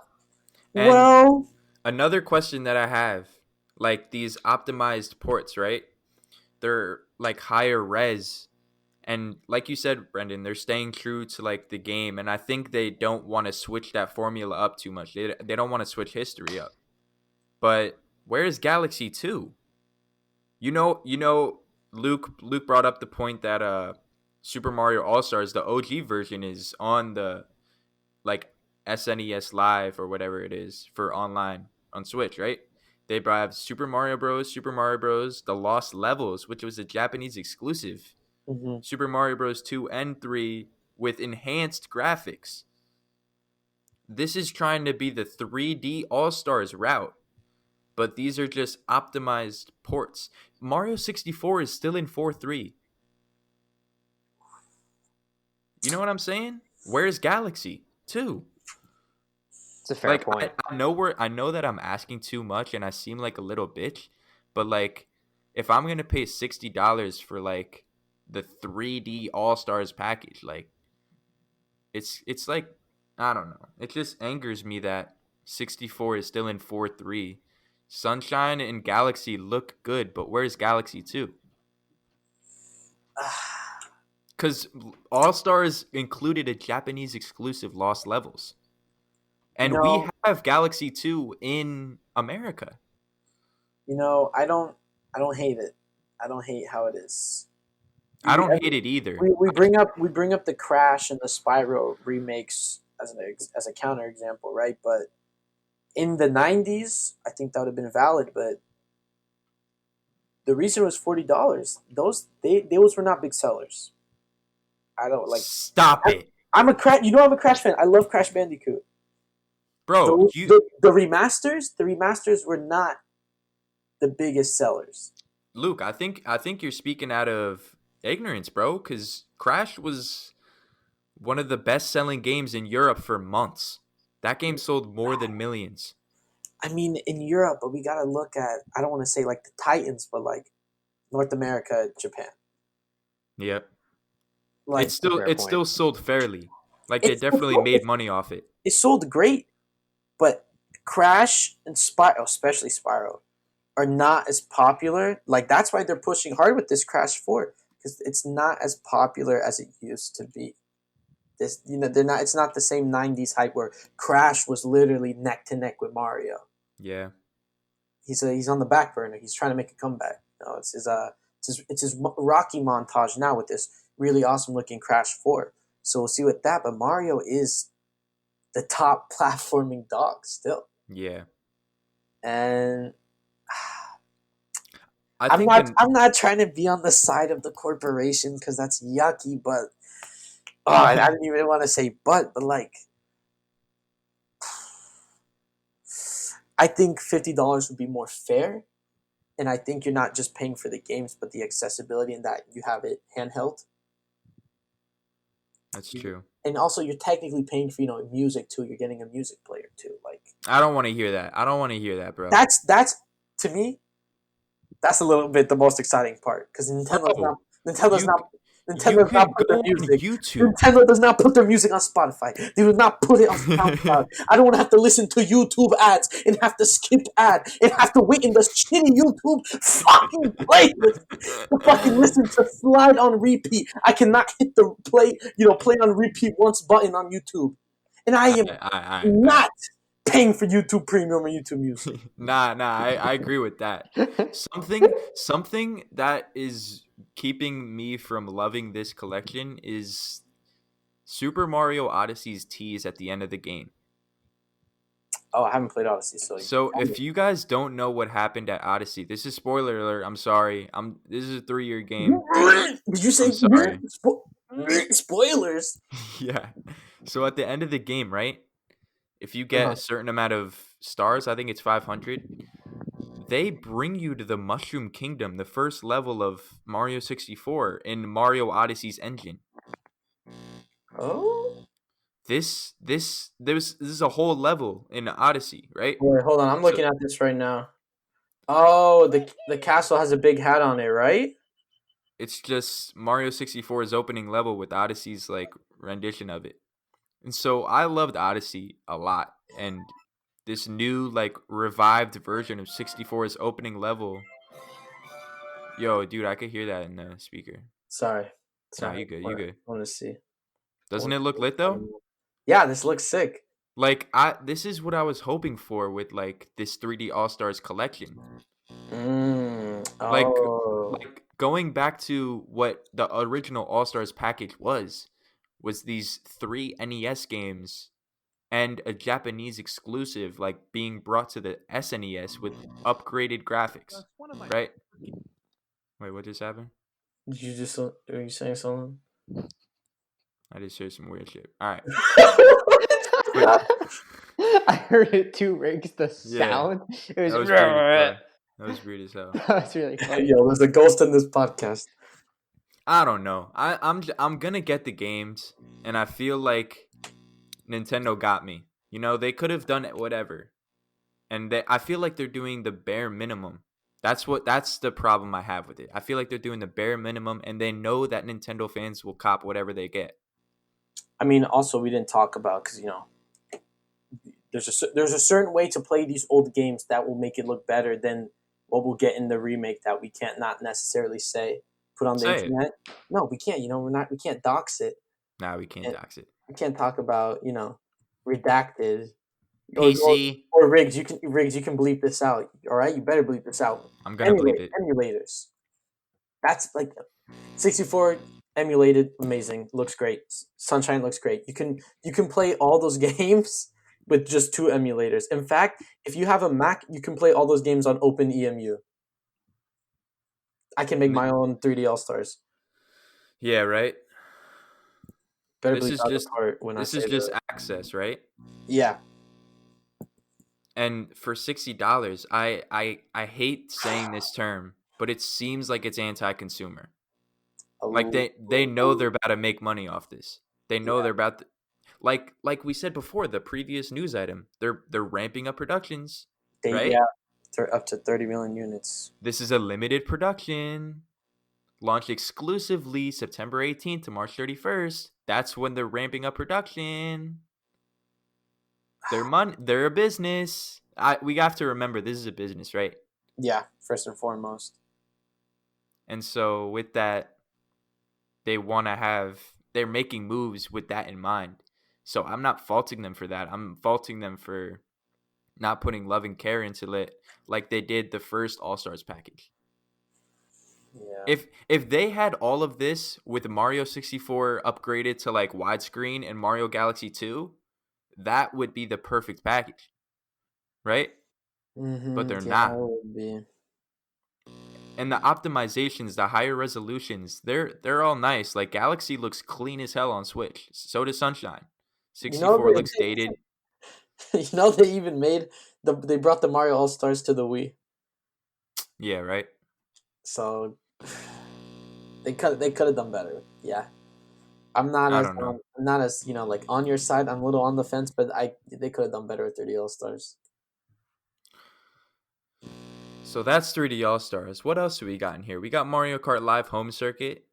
Speaker 2: And well, another question that I have, like these optimized ports, right? They're like higher res. And like you said, Brendan, they're staying true to like the game, and I think they don't want to switch that formula up too much. They don't want to switch history up. But where is Galaxy 2? You know, Luke brought up the point that Super Mario All Stars, the OG version, is on the like SNES Live or whatever it is for online on Switch, right? They have Super Mario Bros, The Lost Levels, which was a Japanese exclusive, Super Mario Bros 2 and 3 with enhanced graphics. This is trying to be the 3D All Stars route, but these are just optimized ports. Mario 64 is still in 4.3. You know what I'm saying? Where's Galaxy 2?
Speaker 4: It's a fair point.
Speaker 2: I know that I'm asking too much and I seem like a little bitch, but like if I'm gonna pay $60 for like the 3D All Stars package, like it's like I don't know. It just angers me that 64 is still in 4.3. Sunshine and Galaxy look good, but where's Galaxy 2? Because All Stars included a Japanese exclusive Lost Levels. And we have Galaxy 2 in America.
Speaker 3: I don't hate it. I don't hate how it is.
Speaker 2: I don't hate it either.
Speaker 3: We bring up the Crash and the Spyro remakes as a counter example, right? But in the 90s, I think that would have been valid, but the reason was $40. Those were not big sellers. I don't like.
Speaker 2: Stop it.
Speaker 3: I'm a Crash fan. I love Crash Bandicoot.
Speaker 2: Bro,
Speaker 3: the remasters were not the biggest sellers.
Speaker 2: Luke, I think you're speaking out of ignorance, bro, cuz Crash was one of the best-selling games in Europe for months. That game sold more than millions.
Speaker 3: I mean, in Europe, but we got to look at, I don't want to say like the Titans, but like North America, Japan.
Speaker 2: Yep.
Speaker 3: Like,
Speaker 2: it's still sold fairly. Like they definitely made money off it.
Speaker 3: It sold great, but Crash and Spyro, especially Spyro, are not as popular. Like that's why they're pushing hard with this Crash 4 because it's not as popular as it used to be. This, they're not. It's not the same '90s hype where Crash was literally neck to neck with Mario.
Speaker 2: Yeah,
Speaker 3: he's on the back burner. He's trying to make a comeback. It's his Rocky montage now with this really awesome looking Crash 4. So we'll see with that. But Mario is the top platforming dog still.
Speaker 2: Yeah,
Speaker 3: and I'm not trying to be on the side of the corporation because that's yucky, but. I didn't even want to say but like, I think $50 would be more fair, and I think you're not just paying for the games, but the accessibility and that you have it handheld.
Speaker 2: That's true.
Speaker 3: And also, you're technically paying for music too. You're getting a music player too. Like
Speaker 2: I don't want to hear that, bro.
Speaker 3: That's to me, that's a little bit the most exciting part because Nintendo's not put their music. Nintendo does not put their music on Spotify. They do not put it on SoundCloud. I don't want to have to listen to YouTube ads and have to skip ad and have to wait in the shitty YouTube fucking playlist to fucking listen to Slide on repeat. I cannot hit the play on repeat once button on YouTube, and I am not paying for YouTube Premium or YouTube Music.
Speaker 2: Nah, I agree with that. Something that is keeping me from loving this collection is Super Mario Odyssey's tease at the end of the game.
Speaker 3: Oh, I haven't played Odyssey,
Speaker 2: so if you guys don't know what happened at Odyssey, this is spoiler alert. I'm sorry. This is a 3-year game.
Speaker 3: Did you say spoilers?
Speaker 2: Yeah. So at the end of the game, right? If you get a certain amount of stars, I think it's 500. They bring you to the Mushroom Kingdom, the first level of Mario 64 in Mario Odyssey's engine.
Speaker 3: Oh,
Speaker 2: this is a whole level in Odyssey, right?
Speaker 3: Wait, hold on. I'm looking at this right now. Oh, the castle has a big hat on it, right?
Speaker 2: It's just Mario 64's opening level with Odyssey's like rendition of it. And so I loved Odyssey a lot, and this new like revived version of 64's opening level. Yo, dude, I could hear that in the speaker.
Speaker 3: Sorry.
Speaker 2: No, you good. I
Speaker 3: want to see.
Speaker 2: Doesn't it look lit though?
Speaker 3: Yeah, this looks sick.
Speaker 2: Like this is what I was hoping for with like this 3D All Stars collection.
Speaker 3: Oh.
Speaker 2: Like going back to what the original All-Stars package was these 3 NES games and a Japanese exclusive like being brought to the SNES with upgraded graphics, right? Wait, what just happened?
Speaker 3: Are you saying something?
Speaker 2: I just heard some weird shit. All right.
Speaker 4: I heard it too, Riggs. The sound. It was.
Speaker 2: That was weird as hell. That was weird as hell.
Speaker 4: That's really funny.
Speaker 3: Yo, there's a ghost in this podcast.
Speaker 2: I don't know. I'm gonna get the games, and I feel like Nintendo got me. You know, they could have done it whatever, and I feel like they're doing the bare minimum. That's the problem I have with it. I feel like they're doing the bare minimum, and they know that Nintendo fans will cop whatever they get.
Speaker 3: I mean, also we didn't talk about because there's a certain way to play these old games that will make it look better than what we'll get in the remake that we can't not necessarily put on the internet. No, we can't. We can't dox it.
Speaker 2: Nah, we can't dox it.
Speaker 3: We can't talk about redacted.
Speaker 2: PC
Speaker 3: or Riggs, you can bleep this out. All right, you better bleep this out.
Speaker 2: I'm gonna bleep it.
Speaker 3: Emulators. That's like 64 emulated, amazing, looks great. Sunshine looks great. You can play all those games with just 2 emulators. In fact, if you have a Mac, you can play all those games on OpenEMU. I can make my own 3D All Stars.
Speaker 2: Yeah, right.
Speaker 3: Better bleep out the part when
Speaker 2: this is just access, right?
Speaker 3: Yeah.
Speaker 2: And for $60, I hate saying this term, but it seems like it's anti-consumer. Like they know they're about to make money off this. They know they're about to, like we said before, the previous news item. They're ramping up productions, right?
Speaker 3: Yeah, they're up to 30 million units.
Speaker 2: This is a limited production, launched exclusively September 18th to March 31st. That's when they're ramping up production. They're a business. We have to remember this is a business, right?
Speaker 3: Yeah, first and foremost.
Speaker 2: And so with that, they're making moves with that in mind. So I'm not faulting them for that. I'm faulting them for not putting love and care into it like they did the first All-Stars package. Yeah. If they had all of this with Mario 64 upgraded to like widescreen and Mario Galaxy 2, that would be the perfect package, right?
Speaker 3: Mm-hmm.
Speaker 2: But they're not.
Speaker 3: That would be.
Speaker 2: And the optimizations, the higher resolutions, they're all nice. Like Galaxy looks clean as hell on Switch. So does Sunshine. 64 looks dated.
Speaker 3: They even they brought the Mario All Stars to the Wii.
Speaker 2: Yeah, right.
Speaker 3: So they could have done better. Yeah. I'm not as like on your side. I'm a little on the fence, but they could have done better with 3D All Stars.
Speaker 2: So that's 3D All Stars. What else do we got in here? We got Mario Kart Live Home Circuit.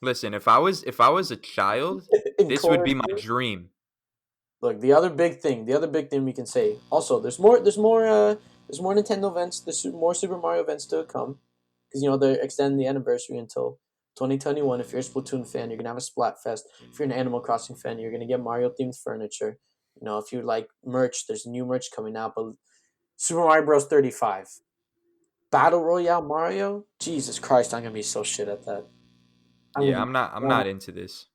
Speaker 2: Listen, if I was a child, this would be my dream.
Speaker 3: Look, the other big thing we can say. Also, there's more Nintendo events. There's more Super Mario events to come because they're extending the anniversary until 2021. If you're a Splatoon fan, you're gonna have a Splatfest. If you're an Animal Crossing fan, you're gonna get Mario themed furniture. If you like merch, there's new merch coming out. But Super Mario Bros. 35, Battle Royale Mario. Jesus Christ, I'm gonna be so shit at that.
Speaker 2: I'm not into this.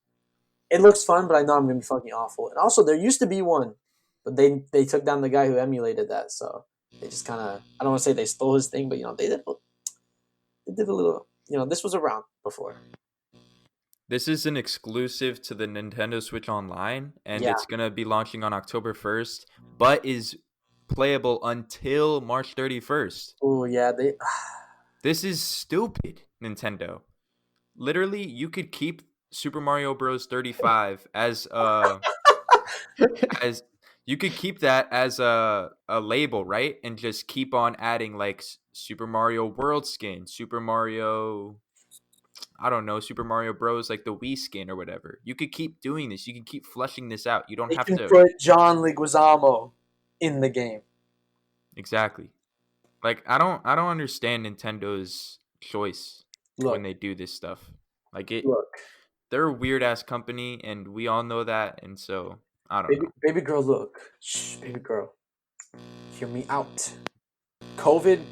Speaker 3: It looks fun, but I know I'm gonna be fucking awful. And also, there used to be one, but they took down the guy who emulated that. So they just kind of, I don't want to say they stole his thing, but they did a little. This was around before.
Speaker 2: This is an exclusive to the Nintendo Switch Online, and it's gonna be launching on October 1st, but is playable until March 31st.
Speaker 3: Oh yeah,
Speaker 2: This is stupid, Nintendo. Literally, you could keep Super Mario Bros. 35 as you could keep that as a label, right? And just keep on adding like Super Mario World skin, Super Mario, I don't know, Super Mario Bros. Like the Wii skin or whatever. You could keep doing this. You can keep fleshing this out. You don't have to
Speaker 3: put John Leguizamo in the game.
Speaker 2: Exactly. Like I don't understand Nintendo's choice when they do this stuff. Like they're a weird ass company, and we all know that. And so I don't know.
Speaker 3: Baby girl, look. Shh, baby girl, hear me out. COVID.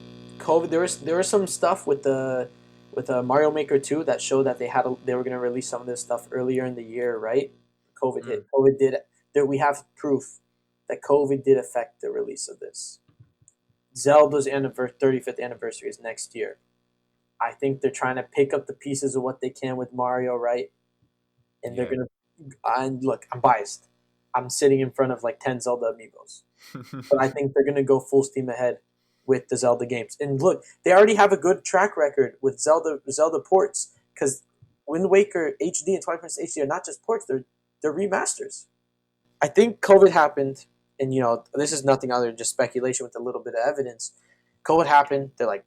Speaker 3: There was some stuff with the with Mario Maker 2 that showed that they were going to release some of this stuff earlier in the year, right? COVID hit. COVID did. We have proof that COVID did affect the release of this. Zelda's 35th anniversary is next year. I think they're trying to pick up the pieces of what they can with Mario, right? And they're gonna. And look, I'm biased. I'm sitting in front of like 10 Zelda amiibos, but I think they're gonna go full steam ahead with the Zelda games. And look, they already have a good track record with Zelda ports because Wind Waker HD and Twilight Princess HD are not just ports; they're remasters. I think COVID happened, and this is nothing other than just speculation with a little bit of evidence. COVID happened. They're like,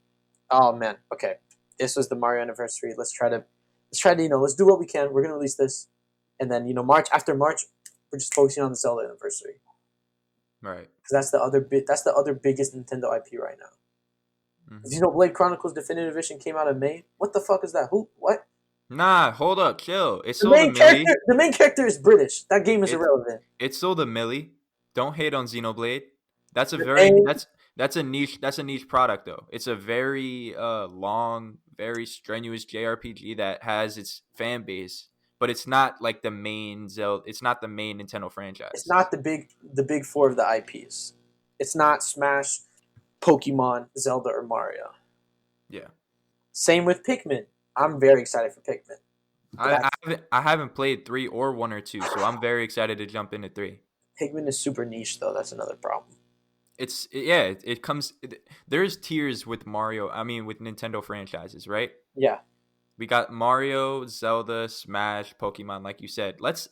Speaker 3: oh man, okay, this was the Mario anniversary. Let's try to let's do what we can. We're gonna release this, and then after March, we're just focusing on the Zelda anniversary.
Speaker 2: Right.
Speaker 3: Because that's the other biggest Nintendo IP right now. Xenoblade Chronicles Definitive Edition came out in May. What the fuck is that? Who? What?
Speaker 2: Nah, hold up, chill. It's
Speaker 3: the
Speaker 2: sold
Speaker 3: main character. The main character is British. That game is irrelevant.
Speaker 2: It's sold a milli. Don't hate on Xenoblade. That's a niche product though. It's a very long, very strenuous JRPG that has its fan base, but it's not like the main Zelda. It's not the main Nintendo franchise.
Speaker 3: It's not the big four of the IPs. It's not Smash, Pokemon, Zelda, or Mario.
Speaker 2: Yeah.
Speaker 3: Same with Pikmin. I'm very excited for Pikmin.
Speaker 2: I haven't played 3 or 1 or 2, so I'm very excited to jump into 3.
Speaker 3: Pikmin is super niche though. That's another problem.
Speaker 2: It comes. There's tiers with Mario. I mean, with Nintendo franchises, right?
Speaker 3: Yeah.
Speaker 2: We got Mario, Zelda, Smash, Pokemon, like you said. Let's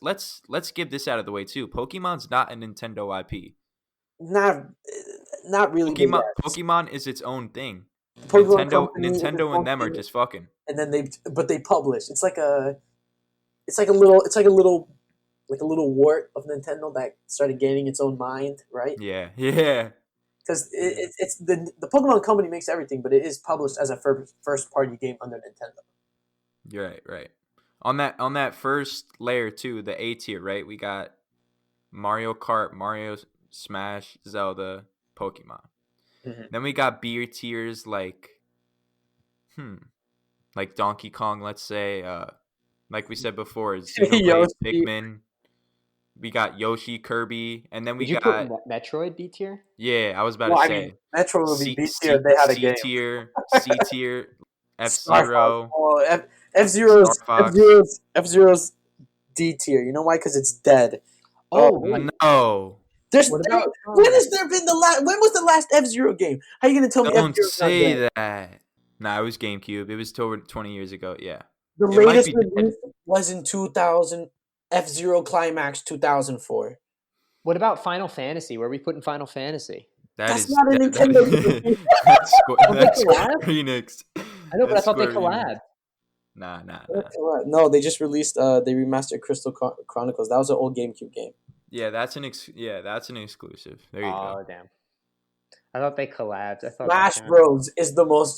Speaker 2: give this out of the way too. Pokemon's not a Nintendo IP.
Speaker 3: Not really.
Speaker 2: Pokemon is its own thing.
Speaker 3: Nintendo
Speaker 2: and them are just fucking.
Speaker 3: And then they publish. It's like a little wart of Nintendo that started gaining its own mind, right?
Speaker 2: Yeah.
Speaker 3: Because it's the Pokemon company makes everything, but it is published as a first party game under Nintendo.
Speaker 2: You're right. On that first layer too, the A tier, right? We got Mario Kart, Mario, Smash, Zelda, Pokemon. Mm-hmm. Then we got B tiers like Donkey Kong, let's say, like we said before, Xenoblade, Pikmin. We got Yoshi, Kirby, and then we got
Speaker 4: put Metroid B tier.
Speaker 2: Yeah, I was about to say
Speaker 3: Metroid would be B tier. They had a game.
Speaker 2: C tier, F-Zero.
Speaker 3: F-Zero's D tier. You know why? Because it's dead.
Speaker 2: Oh no.
Speaker 3: When has there been when was the last F-Zero game? How are you gonna tell me?
Speaker 2: Don't say that. Nah, it was GameCube. It was over 20 years ago. Yeah.
Speaker 3: The latest release was in 2000. F-Zero Climax 2004.
Speaker 4: What about Final Fantasy? Where are we putting Final Fantasy?
Speaker 3: That's not a Nintendo game.
Speaker 2: That's Phoenix.
Speaker 4: I know, but I thought they collabed.
Speaker 2: Nah.
Speaker 3: No, they just released. They remastered Crystal Chronicles. That was an old GameCube game.
Speaker 2: Yeah, that's an exclusive. There you go.
Speaker 4: Oh damn! I thought they collabed. I thought
Speaker 3: Smash Bros.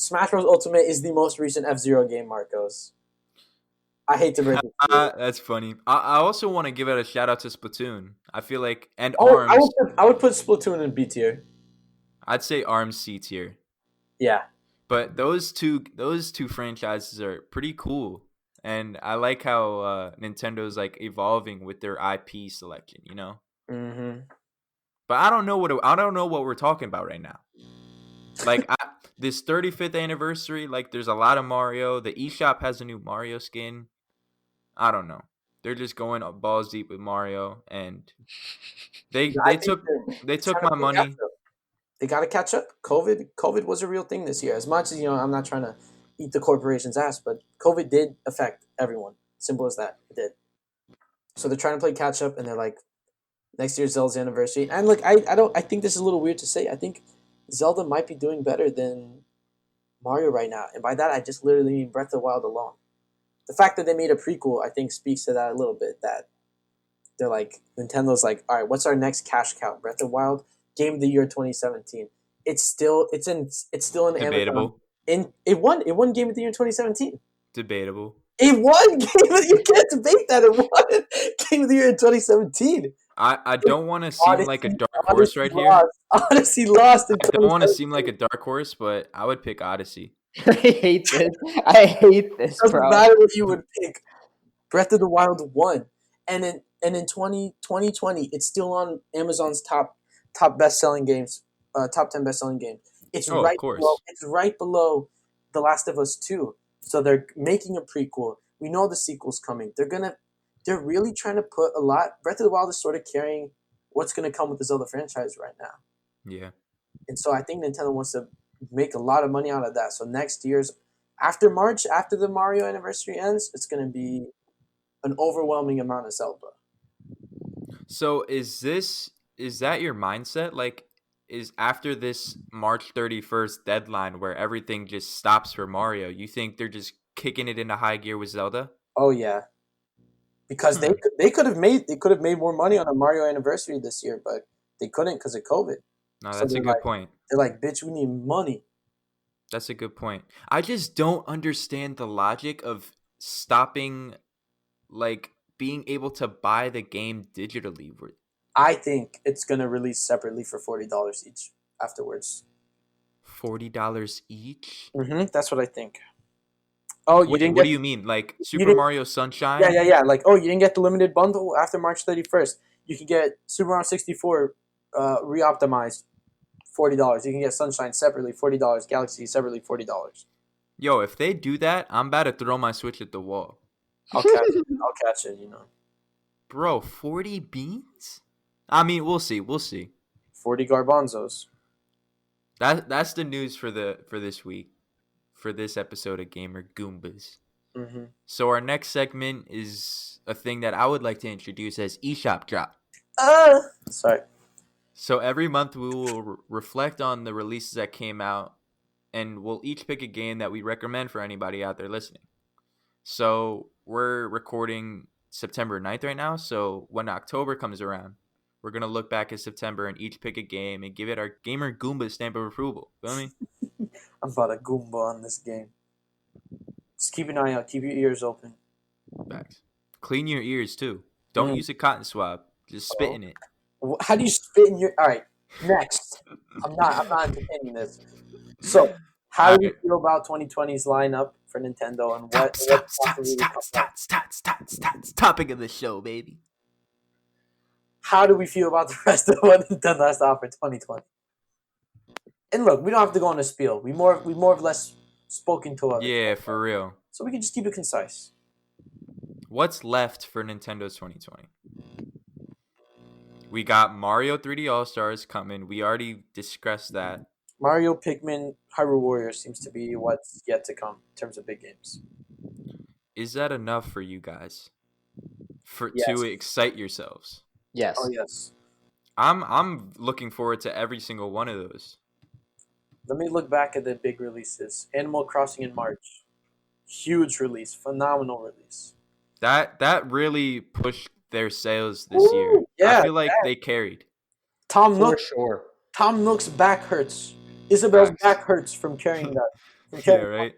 Speaker 3: Smash Bros. Ultimate is the most recent F-Zero game, Marcos. I hate to break it.
Speaker 2: That's funny. I also want to give it a shout out to Splatoon. I feel like ARMS.
Speaker 3: I would put Splatoon in B tier.
Speaker 2: I'd say ARMS C tier.
Speaker 3: Yeah.
Speaker 2: But those two franchises are pretty cool, and I like how Nintendo's like evolving with their IP selection.
Speaker 3: Mm-hmm.
Speaker 2: But I don't know what we're talking about right now. Like this 35th anniversary, like there's a lot of Mario. The eShop has a new Mario skin. I don't know. They're just going balls deep with Mario, and they took my money.
Speaker 3: They got to catch up. COVID was a real thing this year. As much as I'm not trying to eat the corporation's ass, but COVID did affect everyone. Simple as that. It did. So they're trying to play catch up, and they're like, next year's Zelda's anniversary. And look, I think this is a little weird to say. I think Zelda might be doing better than Mario right now, and by that I just literally mean Breath of the Wild alone. The fact that they made a prequel, I think, speaks to that a little bit. That they're like, Nintendo's like, all right, what's our next cash cow? Breath of the Wild, Game of the Year 2017. It's still in
Speaker 2: debatable.
Speaker 3: Amazon. It won Game of the Year 2017.
Speaker 2: Debatable.
Speaker 3: It won Game of the Year. You can't debate that. It won Game of the Year in 2017.
Speaker 2: I don't want to seem like a dark horse right here.
Speaker 3: Odyssey lost.
Speaker 2: I don't want to seem like a dark horse, but I would pick Odyssey.
Speaker 4: I hate this. I hate this,
Speaker 3: Doesn't
Speaker 4: bro.
Speaker 3: matter what you would pick. Breath of the Wild won, and in 2020, it's still on Amazon's top best selling games, top 10 best selling game. It's
Speaker 2: Oh, of
Speaker 3: right below.
Speaker 2: course.
Speaker 3: It's right below The Last of Us 2. So they're making a prequel. We know the sequel's coming. They're really trying to put a lot. Breath of the Wild is sort of carrying what's gonna come with the Zelda franchise right now.
Speaker 2: Yeah.
Speaker 3: And so I think Nintendo wants to make a lot of money out of that. So next year's after March, after the Mario anniversary ends, it's gonna be an overwhelming amount of Zelda.
Speaker 2: So is that your mindset? Like, is after this March 31st deadline where everything just stops for Mario, you think they're just kicking it into high gear with Zelda?
Speaker 3: Oh yeah, because they could have made more money on a Mario anniversary this year, but they couldn't because of COVID.
Speaker 2: No,
Speaker 3: So
Speaker 2: that's a good point.
Speaker 3: they're like, bitch, we need money.
Speaker 2: That's a good point. I just don't understand the logic of stopping, like, being able to buy the game digitally.
Speaker 3: I think it's gonna release separately for $40 each afterwards.
Speaker 2: $40 each?
Speaker 3: That's what I think. Oh, you
Speaker 2: Wait,
Speaker 3: didn't
Speaker 2: what
Speaker 3: get
Speaker 2: do you mean? Like
Speaker 3: you
Speaker 2: Super
Speaker 3: didn't,
Speaker 2: Mario Sunshine?
Speaker 3: yeah. Like, oh, you didn't get the limited bundle after March 31st. You can get Super Mario 64 re-optimized $40. You can get Sunshine separately $40. Galaxy separately $40.
Speaker 2: Yo, if they do that, I'm about to throw my Switch at the wall.
Speaker 3: I'll catch it.
Speaker 2: Bro, 40 beans? I mean, we'll see.
Speaker 3: 40 garbanzos.
Speaker 2: That's the news for this week, for this episode of Gamer Goombas. So our next segment is a thing that I would like to introduce as eShop Drop.
Speaker 3: Sorry.
Speaker 2: So every month we will reflect on the releases that came out, and we'll each pick a game that we recommend for anybody out there listening. So we're recording September 9th right now. So when October comes around, we're going to look back at September and each pick a game and give it our Gamer Goomba stamp of approval. Feel me?
Speaker 3: I'm about a Goomba on this game. Just keep an eye out. Keep your ears open.
Speaker 2: Facts. Clean your ears too. Don't use a cotton swab. Just spit in it.
Speaker 3: How do you spit in your... All right, next. I'm not entertaining this. So, how do you feel about 2020's lineup for Nintendo and what
Speaker 2: Stats. Topic of the show, baby.
Speaker 3: How do we feel about the rest of what Nintendo has to offer 2020? And look, we don't have to go on a spiel. We more or less spoken to others.
Speaker 2: Yeah, for real.
Speaker 3: So we can just keep it concise.
Speaker 2: What's left for Nintendo's 2020? We got Mario 3D All-Stars coming. We already discussed that.
Speaker 3: Mario, Pikmin, Hyrule Warriors seems to be what's yet to come in terms of big games.
Speaker 2: Is that enough for you guys? To excite yourselves?
Speaker 4: Yes.
Speaker 3: Oh, yes.
Speaker 2: I'm looking forward to every single one of those.
Speaker 3: Let me look back at the big releases. Animal Crossing in March. Huge release. Phenomenal release.
Speaker 2: That really pushed their sales this year. Yeah, I feel like they carried.
Speaker 3: Tom Nook's back hurts. Isabel's back hurts from carrying that.
Speaker 2: Yeah, right?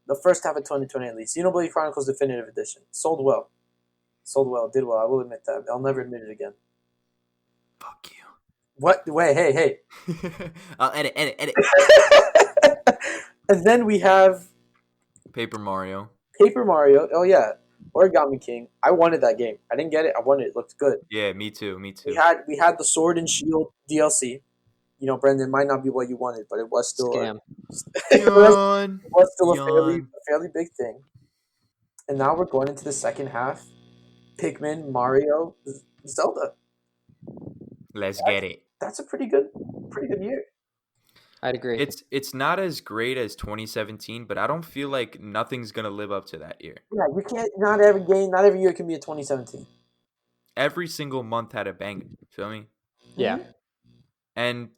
Speaker 3: The first half of 2020 at least. Xenoblade Chronicles Definitive Edition. Sold well. Did well. I will admit that. I'll never admit it again.
Speaker 2: Fuck you.
Speaker 3: What? Wait, hey.
Speaker 2: I'll edit.
Speaker 3: And then we have...
Speaker 2: Paper Mario.
Speaker 3: Oh, yeah. Origami King. I wanted that game. I didn't get it. I wanted it. It looked good.
Speaker 2: Yeah, me too.
Speaker 3: We had the Sword and Shield DLC. You know, Brendan, might not be what you wanted, but it was still
Speaker 4: scam.
Speaker 3: It was still a fairly big thing. And now we're going into the second half. Pikmin, Mario, Zelda.
Speaker 2: Let's get it.
Speaker 3: That's a pretty good year.
Speaker 4: I'd agree.
Speaker 2: It's not as great as 2017, but I don't feel like nothing's gonna live up to that year.
Speaker 3: Yeah, you can't. Not every year can be a 2017.
Speaker 2: Every single month had a banger. Feel me?
Speaker 4: Yeah.
Speaker 2: And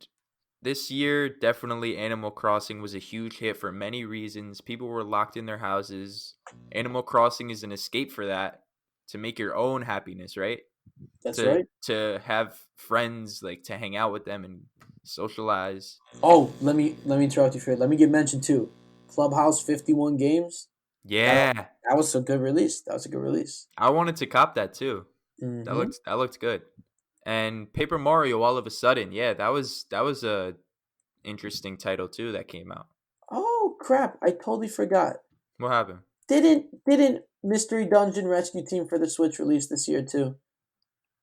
Speaker 2: this year, definitely Animal Crossing was a huge hit for many reasons. People were locked in their houses. Animal Crossing is an escape for that, to make your own happiness, right?
Speaker 3: That's right.
Speaker 2: To have friends, like to hang out with them and socialize.
Speaker 3: Oh, let me interrupt you for it. Let me give mention too. Clubhouse 51 games.
Speaker 2: Yeah.
Speaker 3: That was a good release.
Speaker 2: I wanted to cop that too. Mm-hmm. That looked good. And Paper Mario all of a sudden, yeah, that was a interesting title too that came out.
Speaker 3: Oh crap! I totally forgot.
Speaker 2: What happened?
Speaker 3: Didn't Mystery Dungeon Rescue Team for the Switch release this year too?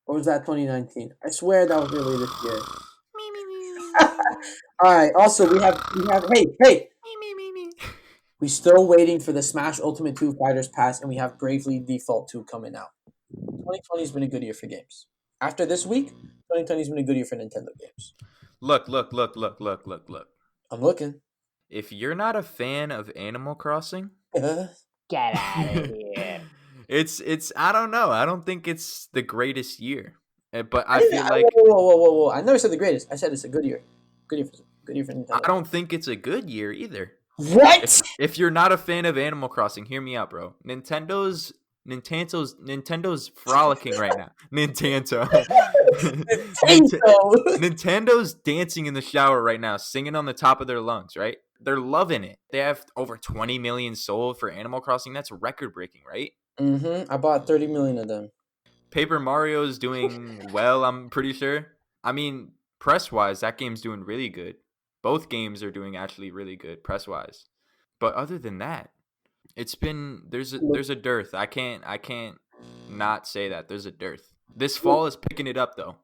Speaker 3: Or was that 2019? I swear that was earlier this year. All right. Also, we have. Hey. We still waiting for the Smash Ultimate 2 Fighters Pass, and we have Bravely Default 2 coming out. 2020 has been a good year for games. After this week, 2020 has been a good year for Nintendo games.
Speaker 2: Look.
Speaker 3: I'm looking.
Speaker 2: If you're not a fan of Animal Crossing,
Speaker 4: Get out of here.
Speaker 2: It's I don't know. I don't think it's the greatest year. But I feel like
Speaker 3: whoa. I never said the greatest. I said it's a good year. Good year for Nintendo.
Speaker 2: I don't think it's a good year either.
Speaker 3: What?
Speaker 2: If you're not a fan of Animal Crossing, hear me out, bro. Nintendo's frolicking right now. Nintendo's dancing in the shower right now, singing on the top of their lungs, right? They're loving it. They have over 20 million sold for Animal Crossing. That's record breaking, right?
Speaker 3: I bought 30 million of them.
Speaker 2: Paper Mario is doing well, I'm pretty sure. I mean, press-wise, that game's doing really good. Both games are doing actually really good press-wise. But other than that, it's been there's a dearth. I can't not say that there's a dearth. This fall is picking it up though.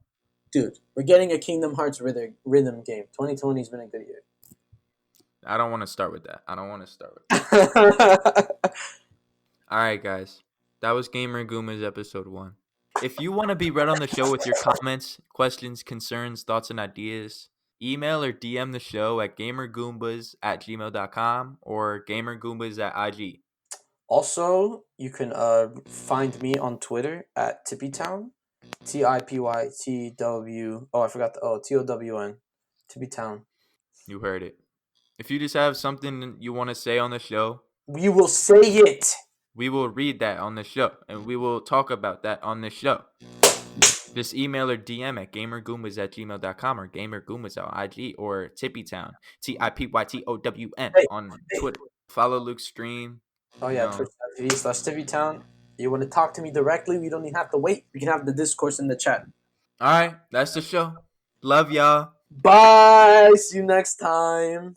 Speaker 3: Dude, we're getting a Kingdom Hearts rhythm game. 2020 has been a good year.
Speaker 2: I don't want to start with that. All right, guys. That was Gamer Goombas episode 1. If you want to be read on the show with your comments, questions, concerns, thoughts, and ideas, email or DM the show at gamergoombas@gmail.com or gamergoombas@IG.
Speaker 3: Also, you can find me on Twitter at TippyTown, TIPYTW. Oh, I forgot the TOWN, TippyTown.
Speaker 2: You heard it. If you just have something you want to say on the show,
Speaker 3: we will say it.
Speaker 2: We will read that on the show, and we will talk about that on the show. Just email or DM at gamergoombas@gmail.com or gamergoombas on IG or TippyTown, TIPYTOWN on Twitter. Follow Luke's stream.
Speaker 3: Oh yeah, twitch.tv/TippyTown. You want to talk to me directly? We don't even have to wait. We can have the discourse in the chat.
Speaker 2: All right, that's the show. Love y'all.
Speaker 3: Bye. See you next time.